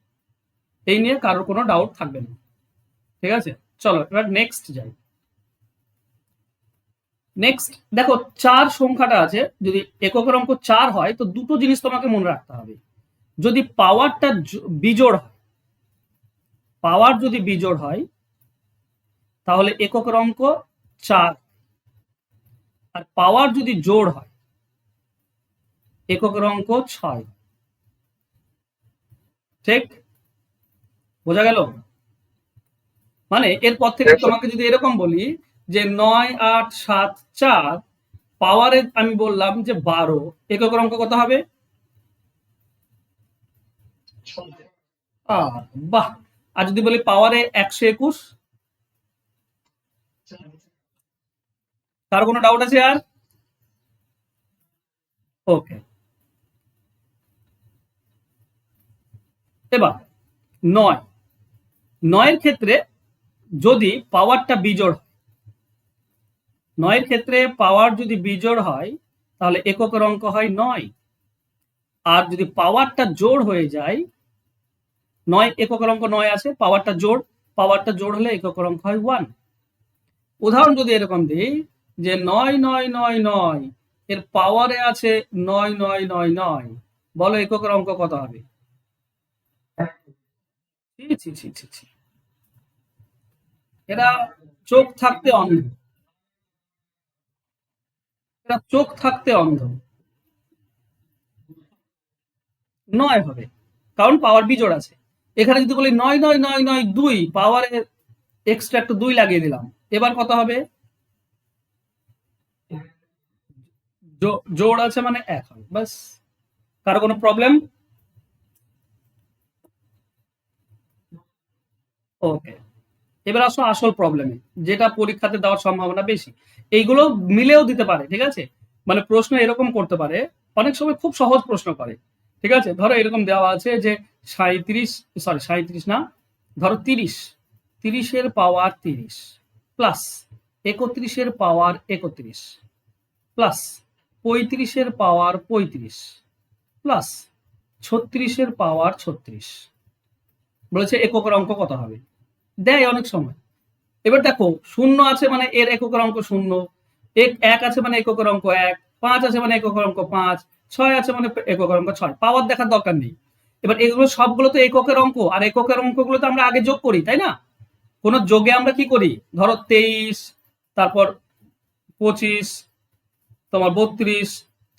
এই নিয়ে কারোর কোনো ডাউট থাকবে না। ঠিক আছে, চলো এবার নেক্সট যাই। নেক্সট দেখো 4 সংখ্যাটা আছে, যদি এককের অঙ্ক 4 হয় তো দুটো জিনিস তোমাকে মনে রাখতে হবে। যদি পাওয়ারটা বিজোড় হয়, পাওয়ার যদি বিজোড় হয় তাহলে এককের অঙ্ক 4, আর পাওয়ার যদি জোড় হয় এককের অঙ্ক 6। ঠিক বোঝা গেল? মানে এরপর থেকে তোমাকে যদি এরকম বলি যে 9, 8, 7, 4, পাওয়ারে আমি বললাম যে 12, এককের অঙ্ক কত হবে? বাহ। আর যদি বলি পাওয়ারে 121, তার কোনো ডাউট আছে আর? ওকে, এবার 9, 9 ক্ষেত্রে যদি পাওয়ারটা বিজোড় হয়, 9 ক্ষেত্রে পাওয়ার যদি বিজোড় হয় তাহলে এককের অঙ্ক হয় 9। আর যদি পাওয়ারটা জোড় হয়ে যায়, 9 এককের অঙ্ক 9 আছে, পাওয়ারটা জোড় হলে এককের অঙ্ক হয় 1। উদাহরণ যদি এরকম দিই যে 9999, এর পাওয়ারে আছে 9999, বলো এককের অঙ্ক কত হবে? এরা চোখ থাকতে অন্ধ, এরা চোখ থাকতে অন্ধ। 9 হবে, কারণ পাওয়ার বিজোড় আছে। এখানে যদি বলি 9 পাওয়ারে এক্সট্রা একটা 2 লাগিয়ে দিলাম, এবার কত হবে? জোড় আছে মানে 1 হবে, বাস। কারো কোনো প্রবলেম? ওকে, এবার আসো আসল প্রবলেমে, যেটা পরীক্ষাতে দেওয়ার সম্ভাবনা বেশি। এইগুলো মিলেও দিতে পারে, ঠিক আছে? মানে প্রশ্ন এরকম করতে পারে, অনেক সময় খুব সহজ প্রশ্ন করে, ঠিক আছে? ধরো এরকম দেওয়া আছে যে 37 না, ধরো 30 পাওয়ার 30 প্লাস 31 পাওয়ার 31 প্লাস 35 পাওয়ার 35 প্লাস 36 পাওয়ার 36, বলেছে এককের অঙ্ক কত হবে? দেয় অনেক সময়। এবার দেখো, শূন্য আছে মানে এর এককের অঙ্ক শূন্য, এক আছে মানে এককের অঙ্ক 1, 5 আছে মানে এককের অঙ্ক 5, 6 আছে মানে এককের অঙ্ক 6। পাওয়ার দেখার দরকার নেই। এবার এগুলো সবগুলো তো এককের অঙ্ক, আর এককের অঙ্কগুলো তো আমরা আগে যোগ করি, তাই না? কোন যোগে আমরা কি করি? ধরো 23, তারপর 25, তোমার 32,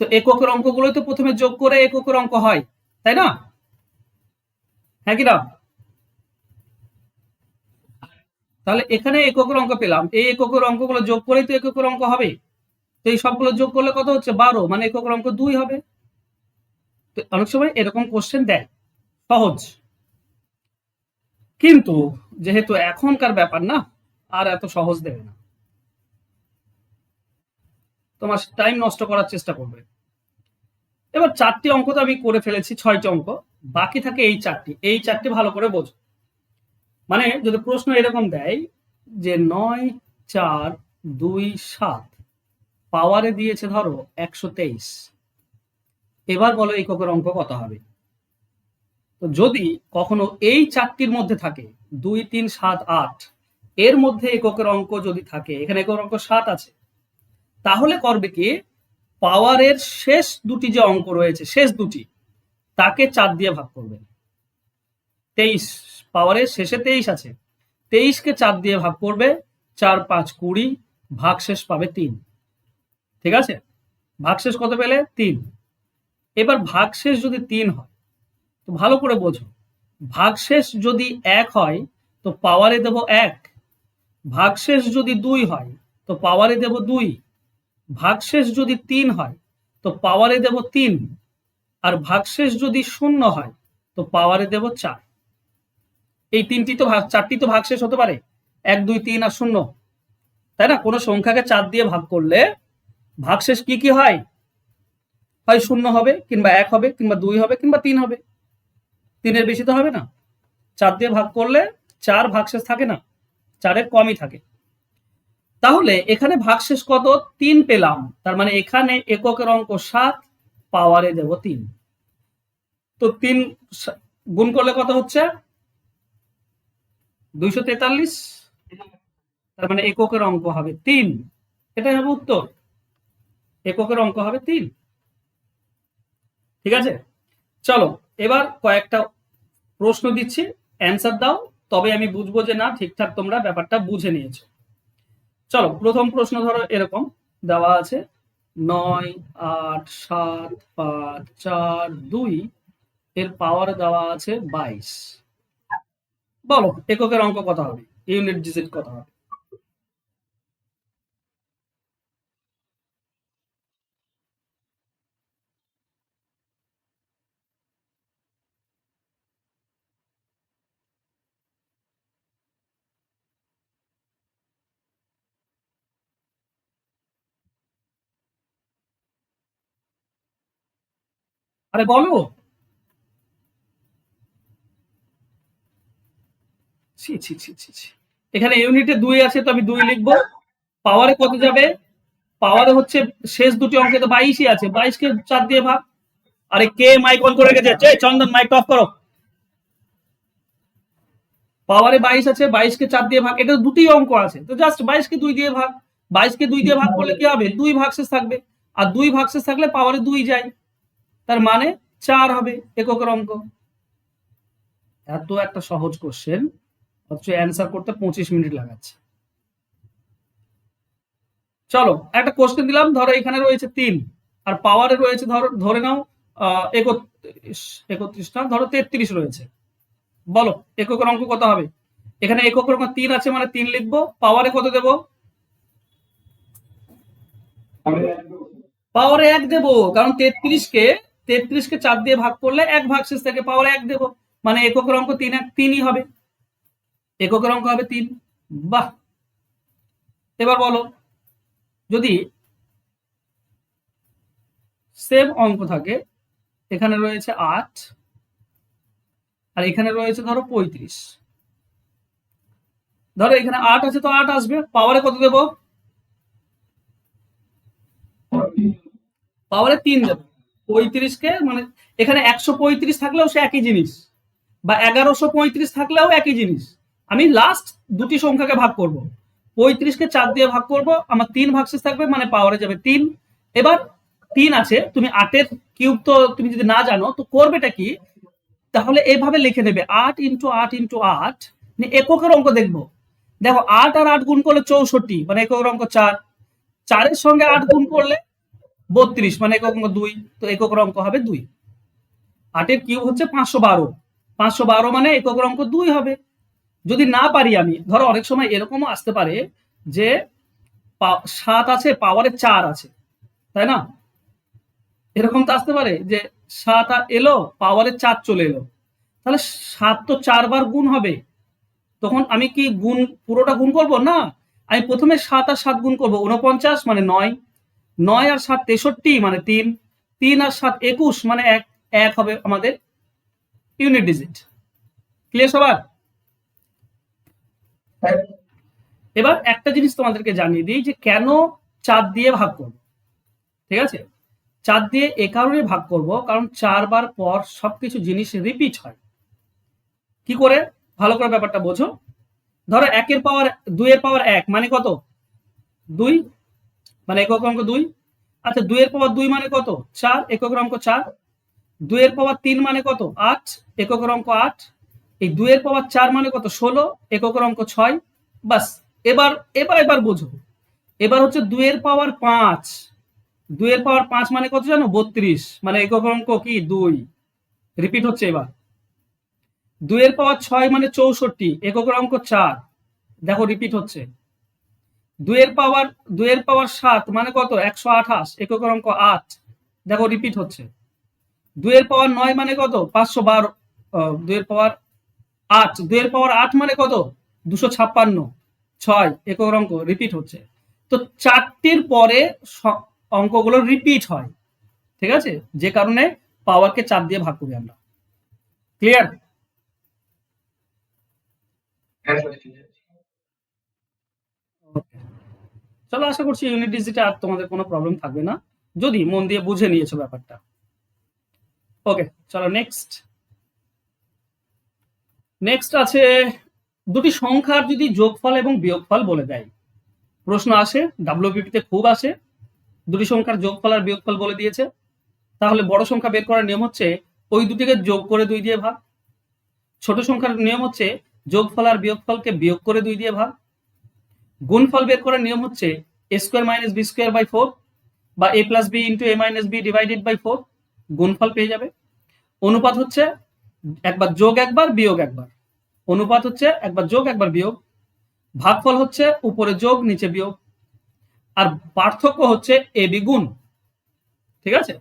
তো এককের অঙ্কগুলোই তো প্রথমে যোগ করে এককের অঙ্ক হয়, তাই না? হ্যাঁ কি না? তাহলে এখানে এককের অঙ্ক পেলাম, এই এককের অঙ্কগুলো যোগ করেই তো এককের অঙ্ক হবে। তো এই সবগুলো যোগ করলে কত হচ্ছে? 12, মানে এককের অঙ্ক 2 হবে। তো অনেক সময় এরকম কোশ্চেন দেয়, সহজ। কিন্তু যেহেতু এখনকার ব্যাপার না, আর এত সহজ দেবে না, তোমার টাইম নষ্ট করার চেষ্টা করবে। এবার 4টি অঙ্ক তো আমি করে ফেলেছি, 6টি অঙ্ক বাকি থাকে। এই চারটি ভালো করে বোঝো। মানে যদি প্রশ্ন এরকম দেয় যে 9, 4, 2, 7 পাওয়ারে দিয়েছে ধরো 123, এবার বলো এককের অঙ্ক কত হবে? তো যদি কখনো এই চারটির মধ্যে থাকে 2, 3, 7, 8, এর মধ্যে এককের অঙ্ক যদি থাকে, এখানে এককের অঙ্ক 7 আছে, তাহলে করবে কি? পাওয়ারের শেষ দুটি যে অঙ্ক রয়েছে, শেষ দুটি, তাকে 4 দিয়ে ভাগ করবে। 23, পাওয়ারের শেষে 23 আছে, 23কে 4 দিয়ে ভাগ করবে, 4, 5, 20, ভাগশেষ পাবে 3। ঠিক আছে? ভাগশেষ কত পেলে? 3। এবার ভাগশেষ যদি 3 হয়, তো ভালো করে বোঝো, ভাগশেষ যদি 1 হয় তো পাওয়ারে দেব 1, ভাগশেষ যদি 2 হয় তো পাওয়ারে দেব 2, ভাগশেষ যদি 3 হয় তো পাওয়ারে দেব 3, আর ভাগশেষ যদি 0 হয় তো পাওয়ারে দেব 4। এই চারটি তো ভাগশেষ হতে পারে, 1, 2, 3 আর 0, তাই না? কোনো সংখ্যাকে 4 দিয়ে ভাগ করলে ভাগশেষ কি কি হয়? হয় 0 হবে, কিংবা 1 হবে, কিংবা 2 হবে, কিংবা 3 হবে। 3-এর বেশি তো হবে না। 4 দিয়ে ভাগ করলে 4 ভাগশেষ থাকে না, 4-এর কমই থাকে। তাহলে এখানে ভাগশেষ কত? 3 পেলাম, তার মানে এখানে এককের অঙ্ক 7, পাওয়ারে দেব 3। তো 3 গুণ করলে কত হচ্ছে? 243, তার মানে এককের অঙ্ক হবে 3। এটাই হবে উত্তর, এককের অঙ্ক হবে 3। ঠিক আছে? চলো এবার কয়েকটা প্রশ্ন দিচ্ছি, অ্যান্সার দাও, তবে আমি বুঝবো যে না ঠিকঠাক তোমরা ব্যাপারটা বুঝে নিয়েছো। চলো প্রথম প্রশ্ন ধরো এরকম দেওয়া আছে, 9, 8, 7, 5, 4, 2 এর পাওয়ার দেওয়া আছে 22। বলো এককের অঙ্ক কত হবে? ইউনিট ডিজিট কত হবে? আরে বলো। ছি ছি ছি ছি ছি। এখানে ইউনিটে 2 আছে, তো আমি 2 লিখবো। পাওয়ারে কত যাবে? পাওয়ারে হচ্ছে শেষ দুটি অঙ্কে তো 22ই আছে, 22কে 4 দিয়ে ভাগ। আরে কে মাইক অন করে রেখেছে? চন্দন মাইক অফ করো। পাওয়ারে 22 আছে, 22কে 4 দিয়ে ভাগ, এটা দুটি অঙ্ক আছে, তো জাস্ট 22কে 2 দিয়ে ভাগ। 22কে 2 দিয়ে ভাগ করলে কি হবে? 2 ভাগশেষ থাকবে, আর 2 ভাগশেষ থাকলে পাওয়ারে 2 যায়, তার মানে 4 হবে এককের অঙ্ক। এত একটা সহজ কোশ্চেন, অথচ অ্যান্সার করতে 25 মিনিট লাগাচ্ছে। চলো একটা কোশ্চেন দিলাম, ধরো এখানে রয়েছে 3, আর পাওয়ারে রয়েছে ধরে নাও 31, না ধরো 33 রয়েছে। বলো এককের অঙ্ক কত হবে? এখানে এককের অঙ্ক 3 আছে মানে 3 লিখবো। পাওয়ারে কত দেবো? পাওয়ারে 1 দেবো, কারণ 33কে 4 দিয়ে ভাগ করলে 1 ভাগশেষ থেকে পাওয়ারে 1 দেবো, মানে এককের অঙ্ক 3ই হবে, এককের অঙ্ক হবে 3। বাহ! এবার বলো, যদি সেম অঙ্ক থাকে, এখানে রয়েছে 8 আর এখানে রয়েছে ধরো 35, ধরো এখানে 8 আছে তো 8 আসবে, পাওয়ারে কত দেবো? পাওয়ারে 3 দেবো। 35কে মানে এখানে 135 থাকলেও সে একই জিনিস, বা 1135 থাকলেও একই জিনিস। আমি লাস্ট দুটি সংখ্যাকে ভাগ করব, 35কে 4 দিয়ে ভাগ করব, আমার 3 ভাগশেষ থাকবে মানে পাওয়ারে যাবে 3। এবার 3 আছে, তুমি 8-এর কিউব তো তুমি যদি না জানো তো করবেটা কি, তাহলে এইভাবে লিখে নেবে 8 ইন্টু 8 ইন্টু 8, এককের অঙ্ক দেখবো। দেখো 8 আর 8 গুণ করলে 64, মানে এককের অঙ্ক 4। 4-এর সঙ্গে 8 গুণ করলে 32, মানে একক অঙ্ক 2, তো এককের অঙ্ক হবে 2। 8-এর কিউব হচ্ছে 512, 512 মানে এককের অঙ্ক 2 হবে। যদি না পারি আমি, ধরো অনেক সময় এরকমও আসতে পারে যে 7 আছে পাওয়ারে 4 আছে, তাই না? এরকম তো আসতে পারে যে 7 এলো পাওয়ারে 4 চলে এলো, তাহলে 7 তো 4 বার গুণ হবে, তখন আমি কি গুণ পুরোটা গুণ করব না, আমি প্রথমে 7 আর 7 গুণ করবো, 49 মানে 9, 9 আর 7 63 মানে 3, 3 আর 7 21 মানে 1, 1 হবে আমাদের ইউনিট ডিজিট। ক্লিয়ার সবার? এবার একটা জিনিস তোমাদেরকে জানিয়ে দিই যে কেন 4 দিয়ে ভাগ করব। ঠিক আছে, 4 দিয়ে এ কারণে ভাগ করব কারণ 4 বার পর সবকিছু জিনিস রিপিট হয়। কি করে? ভালো করে ব্যাপারটা বোঝো। ধরো 1-এর পাওয়ার 2-এর পাওয়ার 1 মানে কত? 2, মানে একক অঙ্ক 2। আচ্ছা 2-এর পাওয়ার 2 মানে কত? 4, এককের অঙ্ক 4। 2-এর পাওয়ার 3 মানে কত? 8, এককের অঙ্ক 8। এই 2-এর পাওয়ার 4 মানে কত? 16, এককের অঙ্ক 6। বাস, এবার এবার এবার বোঝো। এবার হচ্ছে 2-এর পাওয়ার 5, 2-এর পাওয়ার 5 মানে কত জানো? 32, মানে এককের অঙ্ক কি? 2। রিপিট হচ্ছে এবার। 2-এর পাওয়ার 6 মানে 64, এককের অঙ্ক 4। দেখো রিপিট হচ্ছে। 2-এর পাওয়ার 7 মানে কত? 128, এককের অঙ্ক 8। দেখো রিপিট হচ্ছে। 2-এর পাওয়ার 9 মানে কত? 512। 2-এর পাওয়ার 8, 2-এর পাওয়ার 8 মানে কত? 256, 6, এককের অঙ্ক রিপিট হচ্ছে। তো 4টির পরে অঙ্কগুলো রিপিট হয়, ঠিক আছে, যে কারণে পাওয়ারকে 4 দিয়ে ভাগ করি আমরা। ক্লিয়ার? চলো, আশা করছি ইউনিট ডিজিটে আর তোমাদের কোনো প্রবলেম থাকবে না, যদি মন দিয়ে বুঝে নিয়েছো ব্যাপারটা। ওকে, চলো নেক্সট। নেক্সট আছে দুটি সংখ্যার যদি যোগফল এবং বিয়োগফল বলে দেয়। প্রশ্ন আসে, ডাব্লিউবিপিতে খুব আসে। দুটি সংখ্যার যোগফল আর বিয়োগফল বলে দিয়েছে, তাহলে বড় সংখ্যা বের করার নিয়ম হচ্ছে ওই দুটিকে যোগ করে 2 দিয়ে ভাগ। ছোট সংখ্যার নিয়ম হচ্ছে যোগফল আর বিয়োগফলকে বিয়োগ করে 2 দিয়ে ভাগ। গুণফল বের করার নিয়ম হচ্ছে a square minus B square by 4, বা a plus B into a minus B divided by 4, গুণফল পেয়ে যাবে। অনুপাত হচ্ছে একবার যোগ একবার বিয়োগ একবার, অনুপাত হচ্ছে একবার যোগ একবার বিয়োগ। ভাগফল হচ্ছে উপরে যোগ নিচে বিয়োগ, আর পার্থক্য হচ্ছে এ বি গুণ। ঠিক আছে,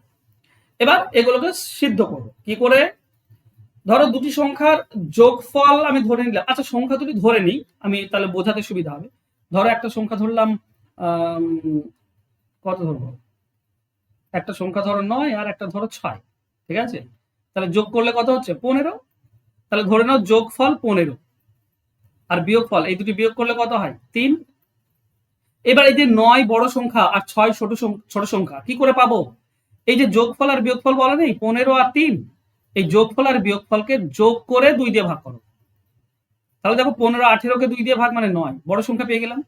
এবার এগুলোকে সিদ্ধ করবো কি করে। ধরো দুটি সংখ্যার যোগফল আমি ধরে নিলাম, আচ্ছা সংখ্যা দুটি ধরে নিই আমি, তাহলে বোঝাতে সুবিধা হবে। ধরো একটা সংখ্যা ধরলাম, কত ধরবো, একটা সংখ্যা ধরো 9 আর একটা ধরো 6, ঠিক আছে, তাহলে যোগ করলে কত হচ্ছে? 15। তাহলে ধরে নাও যোগফল 15 আর বিয়োগফল এই দুটি বিয়োগ করলে কত হয়? 3। এবার এই যে 9 বড় সংখ্যা আর 6 ছোট সংখ্যা, কি করে পাবো? এই যে যোগফল আর বিয়োগফল বলা নেই 15 আর 3, এই যোগফল আর বিয়োগফলকে যোগ করে 2 দিয়ে ভাগ করো। তাহলে দেখো 15 18কে 2 দিয়ে ভাগ মানে 9, বড় সংখ্যা পেয়ে গেলাম।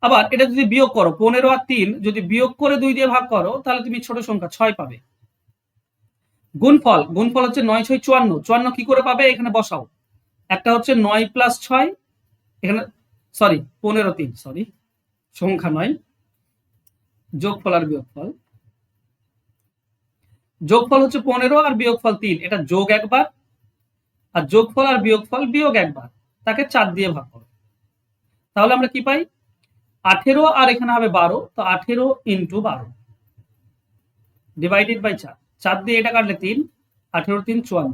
আবার এটা যদি বিয়োগ করো, 15 আর 3 যদি বিয়োগ করে 2 দিয়ে ভাগ করো, তাহলে তুমি ছোট সংখ্যা 6 পাবে। গুণফল, গুণফল হচ্ছে 9 6 54, 54 কি করে পাবে? এখানে বসাও, একটা হচ্ছে 9 প্লাস 6, এখানে সরি 15 3, সরি সংখ্যা নয়, যোগফল আর বিয়োগফল। যোগফল হচ্ছে 15 আর বিয়োগফল 3, এটা যোগ একবার আর যোগফল আর বিয়োগফল বিয়োগ একবার, তাকে 4 দিয়ে ভাগ করো। তাহলে আমরা কি পাই? 18 আর এখানে হবে 12, তো 18 ইন্টু 12 ডিভাইডেড বাই 4। 4 দিয়ে এটা কাটলে 3, 18 3 54।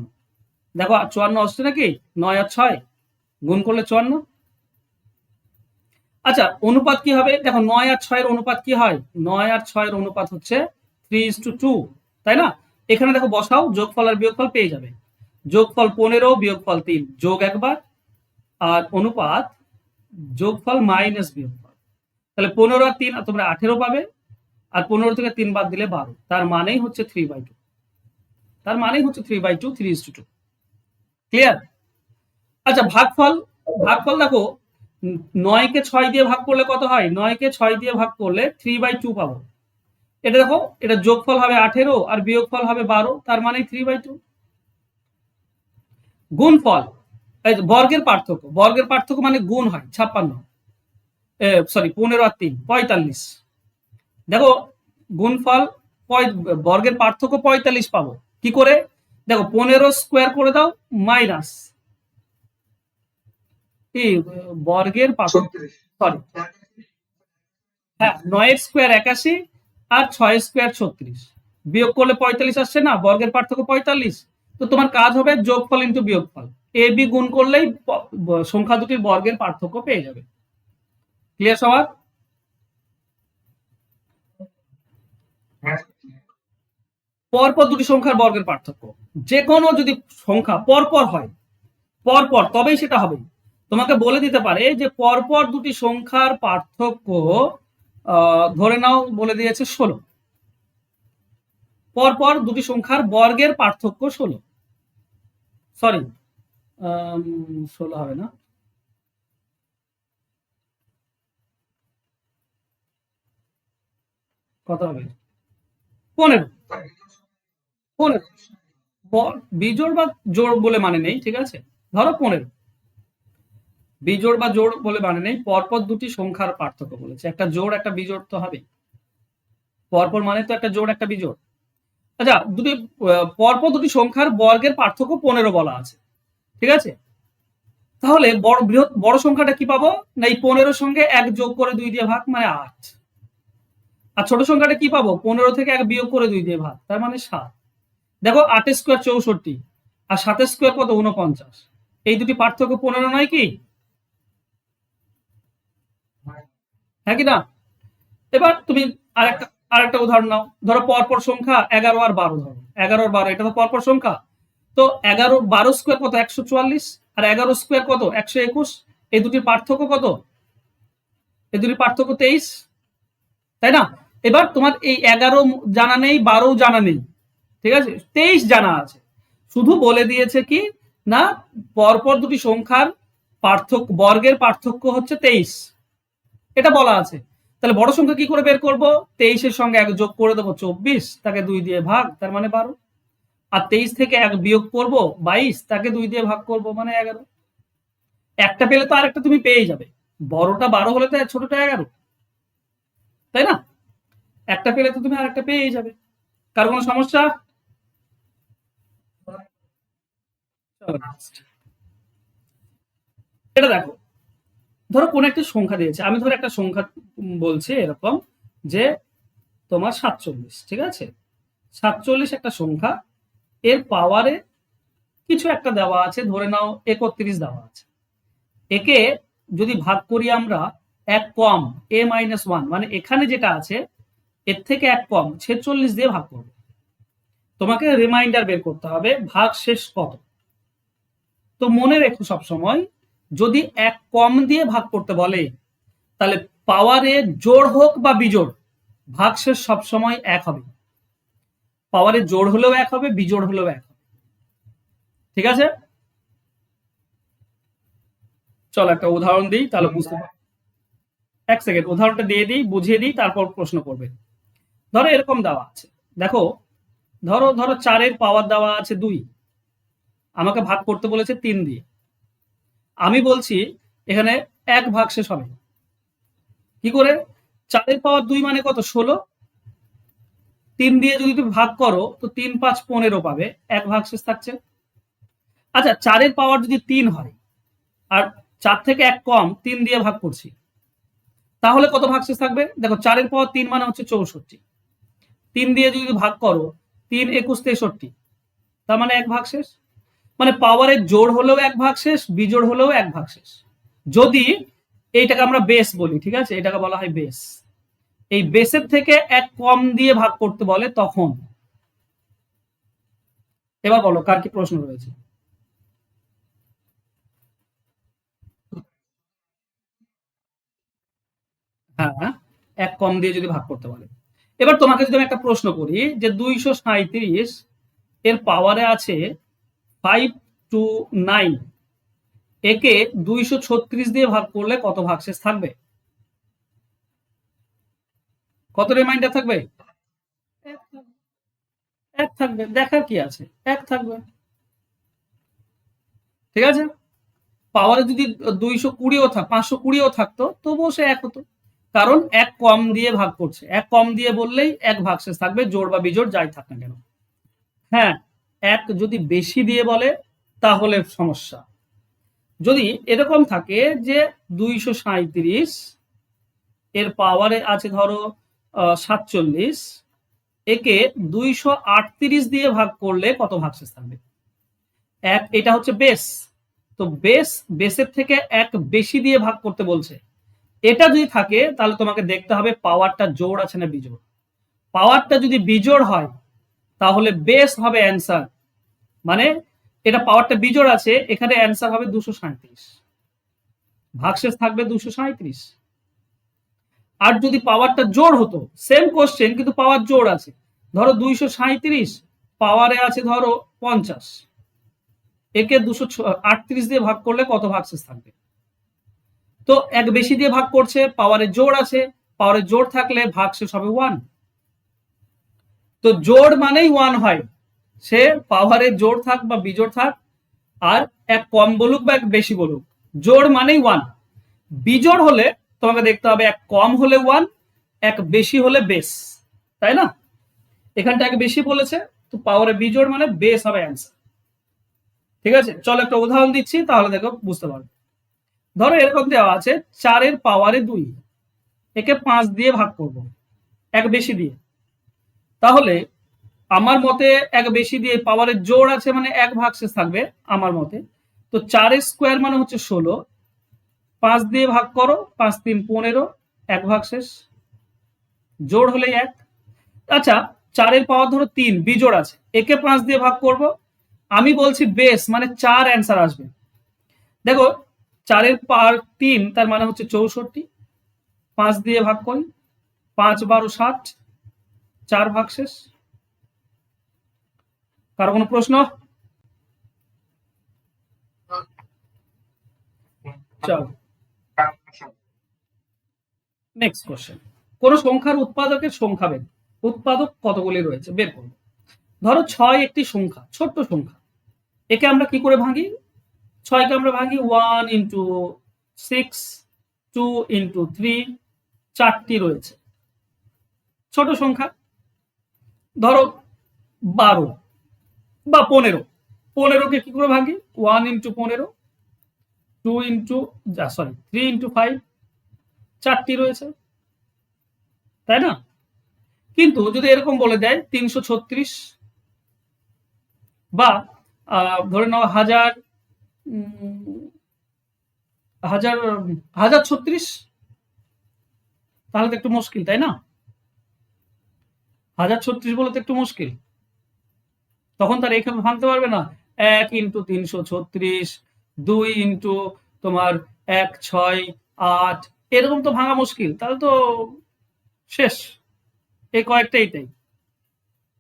দেখো 54 আসছে নাকি? 9 আর 6 গুণ করলে 54। আচ্ছা, অনুপাত কি হবে? দেখো 9 আর 6 এর অনুপাত কি হয়? 9 আর 6 এর অনুপাত হচ্ছে 3:2, তাই না? এখানে দেখো বসাও, যোগফল আর বিয়োগফল পেয়ে যাবে। যোগফল 15 বিয়োগফল 3 যোগ একবার, আর অনুপাত যোগফল মাইনাস বিয়োগফল। তাহলে 15 আর 3 তোমরা 18 পাবে, আর 15 থেকে 3 বাদ দিলে 12। তার মানেই হচ্ছে 3/2। তার মানেই হচ্ছে 3/2, 3:2। ক্লিয়ার? আচ্ছা, ভাগফল। ভাগফল দেখো 9 কে 6 দিয়ে ভাগ করলে কত হয়? 9 কে 6 দিয়ে ভাগ করলে 3/2 পাবো। এটা দেখো, এটা যোগফল হবে 18 আর বিয়োগফল হবে 12, তার মানে 3/2। গুণফল, বর্গের পার্থক্য। বর্গের পার্থক্য মানে গুণ হয় 56, সরি 15 আর 3 45। দেখো গুণফল বর্গের পার্থক্য 45 পাবো কি করে? দেখো 15 স্কোয়ার করে দাও মাইনাস কি বর্গের পার্থক্য, সরি হ্যাঁ 9 স্কোয়ার 81 আর 6 স্কোয়ার 36, বিয়োগ করলে 45 আসছে না? বর্গের পার্থক্য 45। তো তোমার কাজ হবে যোগফল ইন্টু বিয়োগফল, এ বি গুণ করলেই সংখ্যা দুটির বর্গের পার্থক্য পেয়ে যাবে। ক্লিয়ার সবার? পরপর দুটি সংখ্যার বর্গের পার্থক্য, যে কোনো যদি সংখ্যা পরপর হয়, পরপর তবেই সেটা হবে। তোমাকে বলে দিতে পারে যে পরপর দুটি সংখ্যার পার্থক্য, ধরে নাও বলে দিয়েছে 16, পরপর দুটি সংখ্যার বর্গের পার্থক্য 16, সরি 16 হবে না, কত হবে? 15। 15 বিজোড় বা জোড় বলে মানে নেই, ঠিক আছে? ধরো 15, বিজোড় বা জোড় বলে মানে নেই, পরপর দুটি সংখ্যার পার্থক্য বলেছে। একটা জোড় একটা বিজোড় তো হবে, পরপর মানে তো একটা জোড় একটা বিজোড়। আচ্ছা, দুটি পরপর দুটি সংখ্যার বর্গের পার্থক্য 15 বলা আছে, ঠিক আছে? তাহলে বড় সংখ্যাটা কি পাবো? না এই 15 সঙ্গে 1 যোগ করে 2 দিয়ে ভাগ, মানে 8। আর ছোট সংখ্যাটা কি পাবো? 15 থেকে 1 বিয়োগ করে 2 দিয়ে ভাগ, তার মানে 7। দেখো 8 স্কোয়ার 64 আর 7 স্কোয়ার কত? 49। এই দুটি পার্থক্য 15 নয় কি? হ্যাঁ কি না? এবার তুমি আরেকটা উদাহরণ নাও। ধরো পরপর সংখ্যা 11 আর 12, ধরো 11 আর 12, এটা তো পরপর সংখ্যা। তো 12 স্কোয়ার কত? 144, আর 11 স্কোয়ার কত? 121। এই দুটির পার্থক্য কত? এই দুটির পার্থক্য 23, তাই না? এবার তোমার এই 11 জানা নেই, 12 জানা নেই, ঠিক আছে? 23 জানা আছে। শুধু বলে দিয়েছে কি না পরপর দুটি সংখ্যার পার্থক্য, বর্গের পার্থক্য হচ্ছে 23, এটা বলা আছে। তাহলে বড় সংখ্যা কি করে বের করব? 23 এর সঙ্গে 1 যোগ করে দেবো 24, তাকে 2 দিয়ে ভাগ, তার মানে 12। আর 23 থেকে 1 বিয়োগ করব 22, তাকে 2 দিয়ে ভাগ করব, মানে 11। একটা পেলে তো আরেকটা তুমি পেয়ে যাবে। বড়টা 12 হলে তো ছোটটা 11, তাই না? একটা পেলে তো তুমি আরেকটা পেয়ে যাবে। কার কোনো সমস্যা? এটা দেখো, ধরো কোন একটা সংখ্যা দিয়েছে, আমি ধরো একটা সংখ্যা বলছি এরকম যে তোমার 47, ঠিক আছে? 47 একটা সংখ্যা, এর পাওয়ারে কিছু একটা দেওয়া আছে, ধরে নাও 31 দেওয়া আছে। একে যদি ভাগ করি আমরা এক কম a-1, মানে এখানে যেটা আছে এর থেকে এক কম 46 দিয়ে ভাগ করবে। তোমাকে রিমাইন্ডার বের করতে হবে ভাগ শেষ কত। তো মনে রেখো সবসময়, যদি এক কম দিয়ে ভাগ করতে বলে তাহলে পাওয়ারে জোড় হোক বা বিজোড়, ভাগশেষ সবসময় এক হবে। পাওয়ারে জোড় হলেও এক হবে, বিজোড় হলেও এক হবে, ঠিক আছে? চলো একটা উদাহরণ দিই, তাহলে বুঝতে পারবে। এক সেকেন্ড, উদাহরণটা দিয়ে দিই, বুঝিয়ে দিই, তারপর প্রশ্ন করবে। ধরো এরকম দেওয়া আছে, দেখো ধরো 4 পাওয়ার দেওয়া আছে 2, আমাকে ভাগ করতে বলেছে 3 দিয়ে। আমি বলছি এখানে এক ভাগশেষ হবে কি করে? 4 পাওয়ার 2 মানে কত? 16। 3 দিয়ে যদি তুমি ভাগ করো তো 3 5 15 পাবে, এক ভাগশেষ থাকছে। আচ্ছা, 4 এর পাওয়ার যদি 3 হয় আর 4 থেকে 1 কম 3 দিয়ে ভাগ করছি, তাহলে কত ভাগশেষ থাকবে? দেখো 4 এর পাওয়ার 3 মানে হচ্ছে 64, 3 দিয়ে যদি ভাগ করো 3 21 63, তার মানে 1 ভাগশেষ। মানে পাওয়ারের জোড় হলেও 1 ভাগশেষ, বিজোড় হলেও 1 ভাগশেষ। যদি এইটাকে আমরা বেস বলি, ঠিক আছে, এটাকে বলা হয় বেস, এই বেসের থেকে 1 কম দিয়ে ভাগ করতে বলে তখন। এবার বলো কার কি প্রশ্ন রয়েছে? হ্যাঁ, 1 কম দিয়ে যদি ভাগ করতে বলে। এবার তোমাকে যদি আমি একটা প্রশ্ন করি যে 237 এর পাওয়ারে আছে 5 টু 9, একে 236 দিয়ে ভাগ করলে কত ভাগশেষ থাকবে? কত রিমাইন্ডার থাকবে? 1 থাকবে। 1 থাকবে, দেখার কি আছে, 1 থাকবে। ঠিক আছে, পাওয়ারে যদি 220ও 520ও থাকতো তবুও সে 1 হতো, কারণ 1 কম দিয়ে ভাগ করছে। 1 কম দিয়ে বললেই 1 ভাগশেষ থাকবে, জোড় বা বিজোড় যাই থাক না কেন। হ্যাঁ, 1 যদি বেশি দিয়ে বলে তাহলে সমস্যা। যদি এরকম থাকে যে 237 এর পাওয়ারে আছে ধরো 47, একে 238 দিয়ে ভাগ করলে কত ভাগশেষ থাকবে? 1, এটা হচ্ছে বেস, তো বেসের থেকে 1 বেশি দিয়ে ভাগ করতে বলছে। এটা যদি থাকে তাহলে তোমাকে দেখতে হবে পাওয়ারটা জোড় আছে না বিজোড়। পাওয়ারটা যদি বিজোড় হয় তাহলে বেস হবে অ্যান্সার, মানে এটা পাওয়ারটা বিজোড় আছে, এখানে অ্যান্সার হবে 237, ভাগশেষ থাকবে 237। আর যদি পাওয়ারটা জোড় হতো, সেম কোশ্চেন কিন্তু পাওয়ার জোড় আছে, ধরো 237 পাওয়ারে আছে ধরো 50, একে 238 দিয়ে ভাগ করলে কত ভাগশেষ থাকবে? তো 1 বেশি দিয়ে ভাগ করছে, পাওয়ারের জোড় আছে, পাওয়ারের জোড় থাকলে ভাগশেষ হবে 1। তো জোড় মানেই 1 হয়, সে পাওয়ারের জোড় থাক বা বিজোড় থাক, আর 1 কম বলুক বা 1 বেশি বলুক, জোড় মানেই 1। বিজোড় হলে তোমাকে দেখতে হবে 1 কম হলে 1, 1 বেশি হলে বেস, তাই না? এখানটা 1 বেশি বলেছে, তো পাওয়ারে বিজোড় মানে বেস হবে অ্যান্সার। ঠিক আছে, চলো একটা উদাহরণ দিচ্ছি তাহলে দেখো বুঝতে পারবে। ধরো এরকম দেওয়া আছে 4 এর পাওয়ারে 2, একে 5 দিয়ে ভাগ করব 1 বেশি দিয়ে। তাহলে আমার মতে 1 বেশি দিয়ে পাওয়ারের জোড় আছে মানে 1 ভাগশেষ থাকবে আমার মতে। তো 4 এর স্কোয়ার মানে হচ্ছে 16, 5 দিয়ে ভাগ করো, 5 3 15, 1 ভাগশেষ, জোড় হলেই 1। আচ্ছা, 4 এর পাওয়ার ধরো 3 বিজোড় আছে, একে 5 দিয়ে ভাগ করব, আমি বলছি বেস মানে 4 অ্যান্সার আসবে। দেখো 4 এর পাওয়ার 3 তার মানে হচ্ছে 64, 5 দিয়ে ভাগ করি, 5 12 60, 4 ভাগশেষ। কারো কোনো প্রশ্ন? চলো নেক্সট কোশ্চেন। কোন সংখ্যার উৎপাদকের সংখ্যা বের, উৎপাদক কতগুলি রয়েছে বের করবো। ধরো 6 একটি সংখ্যা, ছোট্ট সংখ্যা, একে আমরা কি করে ভাঙি? 6কে আমরা ভাঙি 1 ইন্টু 6, 2 ইন্টু 3, 4টি রয়েছে ছোট সংখ্যা। ধরো 12 বা 15, 15কে কি করে ভাঙি? 1 ইন্টু 15, 2 ইন্টু, সরি 3 ইন্টু 5, 4টি রয়েছে, তাই না? কিন্তু যদি এরকম বলে দেয় 336 বা ধরে নাও 1000, 1036, তাহলে তো একটু মুশকিল, তাই না? 1036 বলে তো একটু মুশকিল, তখন তার এইভাবে ভাঙতে পারবে না 1 ইন্টু 336, 2 ইন্টু তোমার 1 6 8, এরকম তো ভাঙা মুশকিল, তাহলে তো শেষ, এই কয়েকটা এইটাই।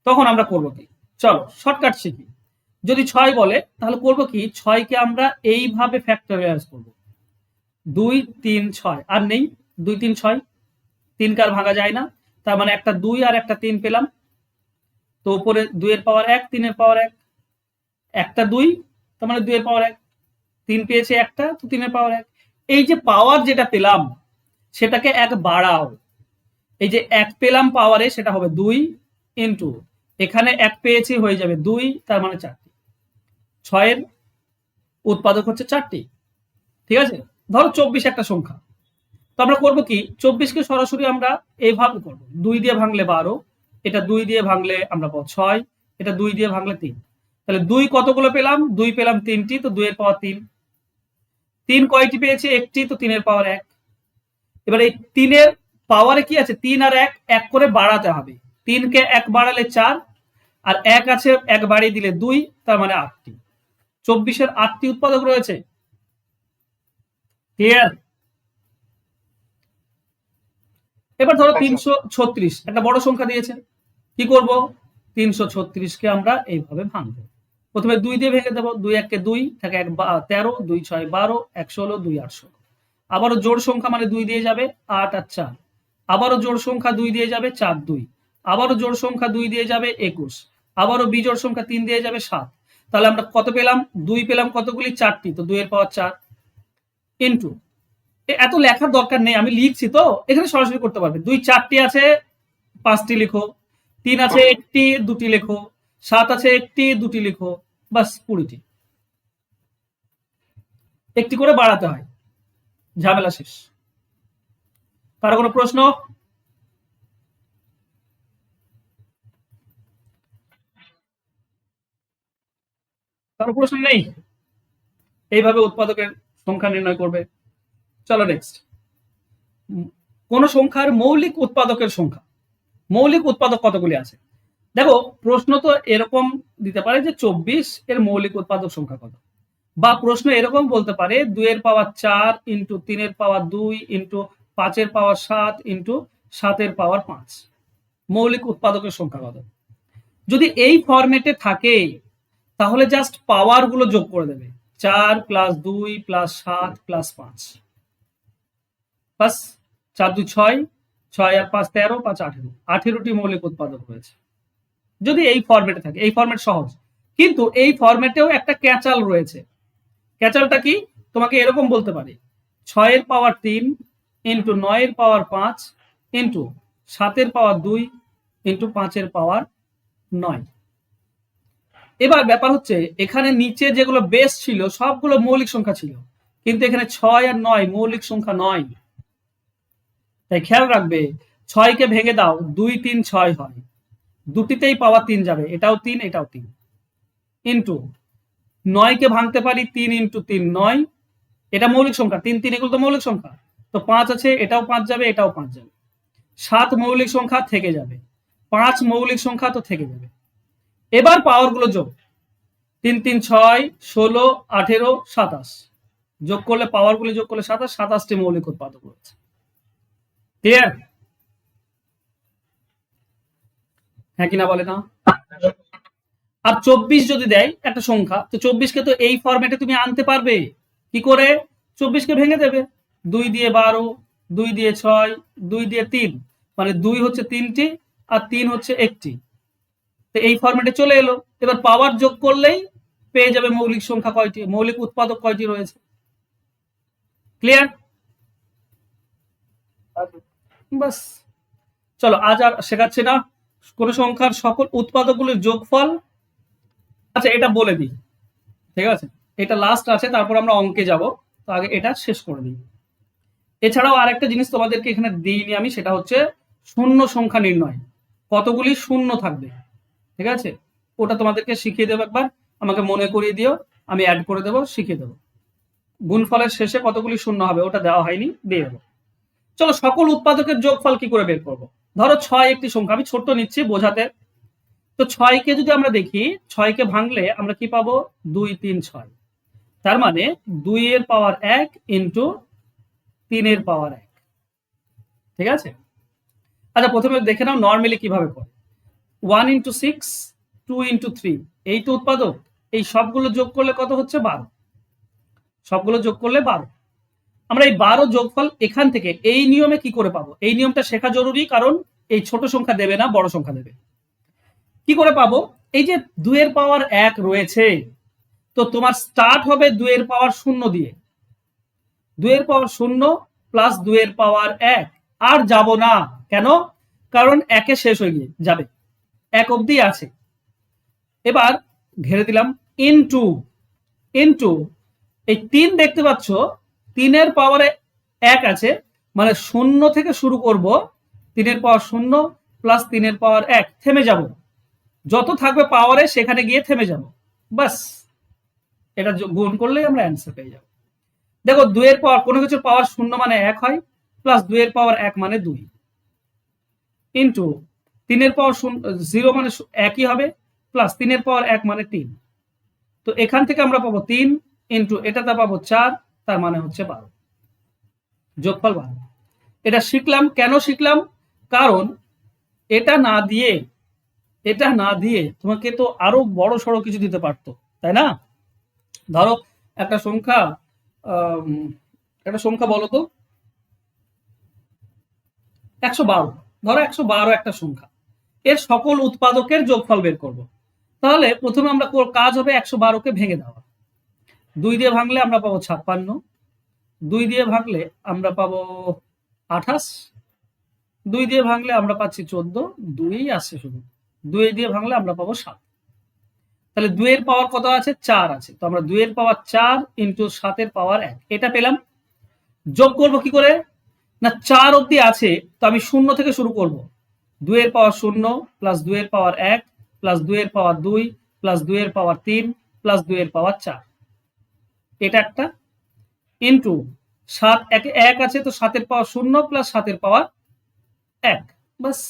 তখন আমরা করবো কি? চলো শর্টকাট শিখি। যদি 6 বলে তাহলে করবো কি, 6কে আমরা এইভাবে ফ্যাক্টরাইজ করবো, 2 3 6, আর নেই 2 3 6, 3 কার ভাঙা যায় না, তার মানে একটা 2 আর একটা 3 পেলাম। তো উপরে 2 এর পাওয়ার 1, 3 এর পাওয়ার 1, একটা 2, তার মানে 2 এর পাওয়ার 1, 3 পেয়েছে একটা, তো 3 এর পাওয়ার 1। এই যে পাওয়ার যেটা পেলাম সেটাকে 1 বাড়াও, এই যে 1 পেলাম পাওয়ারে সেটা হবে 2 ইন্টু, এখানে 1 পেয়েছি হয়ে যাবে 2, তার মানে 4টি। 6 এর উৎপাদক হচ্ছে 4টি। ঠিক আছে, ধরো 24 একটা সংখ্যা, তো আমরা করবো কি, 24কে সরাসরি আমরা এইভাবে করবো, 2 দিয়ে ভাঙলে 12, এটা 2 দিয়ে ভাঙলে আমরা পাবো 6, এটা 2 দিয়ে ভাঙলে 3। তাহলে 2 কতগুলো পেলাম, 2 পেলাম 3টি, তো 2 এর পাওয়ার 3। 3 কয়টি পেয়েছি, একটি, তো 3 এর পাওয়ার 1। এবার এই 3 এর পাওয়ারে কি আছে, 3 আর 1 এক করে বাড়াতে হবে। 3 কে 1 বাড়ালে 4, আর 1 আছে 1 বাড়িয়ে দিলে 2, তার মানে 8টি। 24-এর 8টি উৎপাদক রয়েছে। ক্লিয়ার? এবার ধরো 336 একটা বড় সংখ্যা দিয়েছে, কি করব, 336কে আমরা এইভাবে ভাঙবো। প্রথমে 2 দিয়ে ভেঙে দেবো, 2 1 কে 2 থাকে 1 13, 2 6 12, 1 16, 2 8 16। আবারও জোড় সংখ্যা মানে 2 দিয়ে যাবে, 8 আর 4। আবারও জোড় সংখ্যা 2 দিয়ে যাবে, 4 2। আবারও জোড় সংখ্যা 2 দিয়ে যাবে, 21। আবারও বিজোড় সংখ্যা 3 দিয়ে যাবে, 7। তাহলে আমরা কত পেলাম, 2 পেলাম কতগুলি, 4টি, তো 2 এর পাওয়ার 4 ইন্টু, এত লেখার দরকার নেই, আমি লিখছি তো, এখানে সরাসরি করতে পারবে। 2 4টি আছে, 5টি লিখো। 3 আছে 1টি, 2টি লেখো। 7 আছে 1টি, 2টি লিখো। বাস 20টি। একটি করে বাড়াতে হয়, ঝামেলা শেষ। কারো কোনো প্রশ্ন? কারো প্রশ্ন নেই? এইভাবে উৎপাদকের সংখ্যা নির্ণয় করবে। চলো নেক্সট, কোন সংখ্যার মৌলিক উৎপাদকের সংখ্যা। মৌলিক উৎপাদক কতগুলি আছে? দেখো, প্রশ্ন তো এরকম দিতে পারে যে 24 এর মৌলিক উৎপাদক সংখ্যা কত, বা প্রশ্ন এরকম বলতে পারে 2 এর পাওয়ার 4 ইন্টু 3 এর পাওয়ার 2 ইন্টু 5 এর পাওয়ার 7 ইন্টু 7 এর পাওয়ার 5 মৌলিক উৎপাদকের সংখ্যা কত। যদি এই ফরম্যাটে থাকে তাহলে জাস্ট পাওয়ার গুলো যোগ করে দেবে, 4 প্লাস 2 প্লাস 7 প্লাস 5, বাস। 4 2 6, 6 আর 5 13, 5 18, 18টি মৌলিক উৎপাদক রয়েছে যদি এই ফরম্যাটে থাকে। এই ফরম্যাট সহজ, কিন্তু এই ফরম্যাটেও একটা ক্যাচাল রয়েছে। ক্যাচালটা কি, তোমাকে এরকম বলতে পারে 6 এর পাওয়ার 3 ইন্টু 9 এর পাওয়ার 5 ইন্টু 7 এর পাওয়ার 2 ইন্টু 5 এর পাওয়ার 9। এবার ব্যাপার হচ্ছে, এখানে নিচে যেগুলো বেস ছিল সবগুলো মৌলিক সংখ্যা ছিল, কিন্তু এখানে 6 আর 9 মৌলিক সংখ্যা নয়। তাই খেয়াল রাখবে, 6কে ভেঙে দাও, 2 3 6 হয়, দুটিতেই পাওয়ার 3 যাবে, এটাও 3 এটাও 3, ইন্টু 9কে ভাঙতে পারি 3 ইন্টু 3 9, এটা মৌলিক সংখ্যা, 3 3 এগুলো তো মৌলিক সংখ্যা, তো 5 আছে, এটাও 5 যাবে, এটাও 5 যাবে। 7 মৌলিক সংখ্যা থেকে যাবে, 5 মৌলিক সংখ্যা তো থেকে যাবে। এবার পাওয়ার গুলো যোগ, 3 3 6 16 18 27, যোগ করলে পাওয়ার গুলো যোগ করলে 27, 27টি মৌলিক উৎপাদক রয়েছে। ক্লিয়ার? হ্যাঁ কিনা বলে না? আর 24 যদি দেয় একটা সংখ্যা, তো 24কে তো এই ফরম্যাটে তুমি আনতে পারবে কি করে, 24কে ভেঙে দেবে, 2 দিয়ে 12, 2 দিয়ে 6, 2 দিয়ে 3, মানে 2 হচ্ছে 3টি আর 3 হচ্ছে 1টি, তো এই ফরম্যাটে চলে এলো। এবার পাওয়ার যোগ করলেই পেয়ে যাবে মৌলিক সংখ্যা কয়টি, মৌলিক উৎপাদক কয়টি রয়েছে। ক্লিয়ার? বাস, চলো আজ আর শেখাচ্ছি না। কোন সংখ্যার সকল উৎপাদকগুলির যোগফল, আচ্ছা এটা বলে দিই, ঠিক আছে, এটা লাস্ট আছে, তারপর আমরা অঙ্কে যাব, তো আগে এটা শেষ করে দিই। এছাড়াও আরেকটা জিনিস তোমাদেরকে এখানে দিইনি আমি, সেটা হচ্ছে শূন্য সংখ্যা নির্ণয়, কতগুলি শূন্য থাকবে, ঠিক আছে, ওটা তোমাদেরকে শিখিয়ে দেবো একবার, আমাকে মনে করিয়ে দিও, আমি অ্যাড করে দেবো, শিখিয়ে দেবো। গুণফলের শেষে কতগুলি শূন্য হবে ওটা দেওয়া হয়নি, দিয়ে দেবো। চলো, সকল উৎপাদকের যোগফল কি করে বের করবো। ধরো 6 একটি সংখ্যা, আমি ছোট্ট নিচ্ছি বোঝাতে, তো 6কে যদি আমরা দেখি, 6কে ভাঙলে আমরা কি পাবো, 2 3 6, তার মানে 2 এর পাওয়ার 1 ইন্টু 3 এর পাওয়ার 1, ঠিক আছে। আচ্ছা প্রথমে দেখে নাও নর্মালি কিভাবে করে, 1 ইন্টু 6, 2 ইন্টু 3, এই তো উৎপাদক, এই সবগুলো যোগ করলে কত হচ্ছে, 12, সবগুলো যোগ করলে 12। আমরা এই 12 যোগফল এখান থেকে এই নিয়মে কি করে পাবো, এই নিয়মটা শেখা জরুরি, কারণ এই ছোট সংখ্যা দেবে না, বড় সংখ্যা দেবে। কি করে পাবো, এই যে 2 এর পাওয়ার 1 রয়েছে, তো তোমার স্টার্ট হবে 2 এর পাওয়ার 0 দিয়ে, 2 এর পাওয়ার 0 প্লাস 2 এর পাওয়ার 1, আর যাব না, কেন, কারণ 1 শেষ হয়ে গিয়ে যাবে, 1 অবধি আছে। এবার ঘেরে দিলাম ইনটু, ইনটু এই 3 দেখতে পাচ্ছ, 3-এর পাওয়ারে 1 আছে, মানে 0 থেকে শুরু করব, 3-এর পাওয়ার 0 প্লাস 3-এর পাওয়ার 1, থেমে যাব, যত থাকবে পাওয়ারে সেখানে গিয়ে থেমে যাব, বাস। এটা গুণ করলেই আমরা অ্যান্সার পেয়ে যাব। দেখো 2-এর পাওয়ার, কোনো কিছুর পাওয়ার 0 মানে 1 হয়, প্লাস 2-এর পাওয়ার 1 মানে 2, ইন্টু 3-এর পাওয়ার 0 মানে 1ই হবে, প্লাস 3-এর পাওয়ার 1 মানে 3। তো এখান থেকে আমরা পাবো 3 ইন্টু এটাতে পাবো 4, তার মানে হচ্ছে 12, যোগফল 12। এটা শিখলাম, কেন শিখলাম? কারণ এটা না দিয়ে তোমাকে তো আরো বড় সড়ো কিছু দিতে পারতো, তাই না? ধরো একটা সংখ্যা, বলো তো, 112, ধরো 112 একটা সংখ্যা, এর সকল উৎপাদকের যোগফল বের করব। তাহলে প্রথমে আমরা কাজ হবে 112কে ভেঙে দেওয়া। 2 দিয়ে ভাঙলে আমরা পাবো 56, 2 দিয়ে ভাঙলে আমরা পাবো 28, 2 দিয়ে ভাঙলে আমরা পাচ্ছি 14, 2 আসছে শুধু, 2 দিয়ে ভাঙলে আমরা পাবো 7। তাহলে 2 এর পাওয়ার কত আছে? 4 আছে, তো আমরা 2 এর পাওয়ার 4 ইন্টু 7-এর পাওয়ার 1, এটা পেলাম। যোগ করব কি করে? না 4 অব্দি আছে, তো আমি 0 থেকে শুরু করব। 2 এর পাওয়ার 0 প্লাস 2 এর পাওয়ার 1 প্লাস 2 এর পাওয়ার 2 প্লাস 2 এর পাওয়ার 3 প্লাস 2 এর পাওয়ার 4, এটা একটা, ইন্টু 7 1 আছে, তো 7-এর পাওয়ার 0 প্লাস 7-এর পাওয়ার 1, বাস।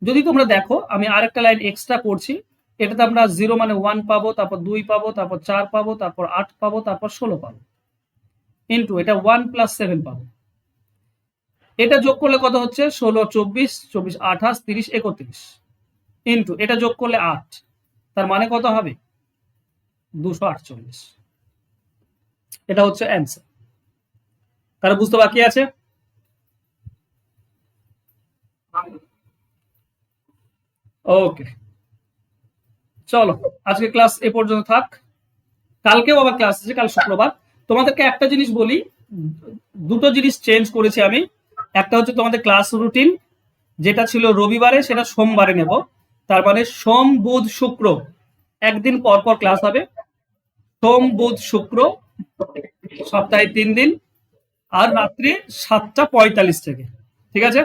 যদি তোমরা দেখো আমি আরেকটা লাইন এক্সট্রা করছি, এটাতে আমরা 0 মানে 1 পাবো, তারপর 2 পাবো, তারপর 4 পাবো, তারপর 8 পাবো, তারপর 16 পাবো, ইন্টু এটা 1 প্লাস 7 পাবো। এটা যোগ করলে কত হচ্ছে? 16 24 24 28 30 31, ইন্টু এটা যোগ করলে 8, তার মানে কত হবে? 248। এটা হচ্ছে অ্যান্সার। তারা বুঝতে বাকি আছে? ওকে, চলো আজকে ক্লাস এ পর্যন্ত থাক। কালকেও আবার ক্লাস আছে, কাল শুক্রবার। তোমাদেরকে একটা জিনিস বলি, দুটো জিনিস চেঞ্জ করেছি আমি। একটা হচ্ছে তোমাদের ক্লাস রুটিন, যেটা ছিল রবিবারে সেটা সোমবারে নেব, তার মানে সোম বুধ শুক্র একদিন পর পর ক্লাস হবে। সোম বুধ শুক্র সপ্তাহে 3 দিন, আর রাত্রি 7:45 থেকে, ঠিক আছে?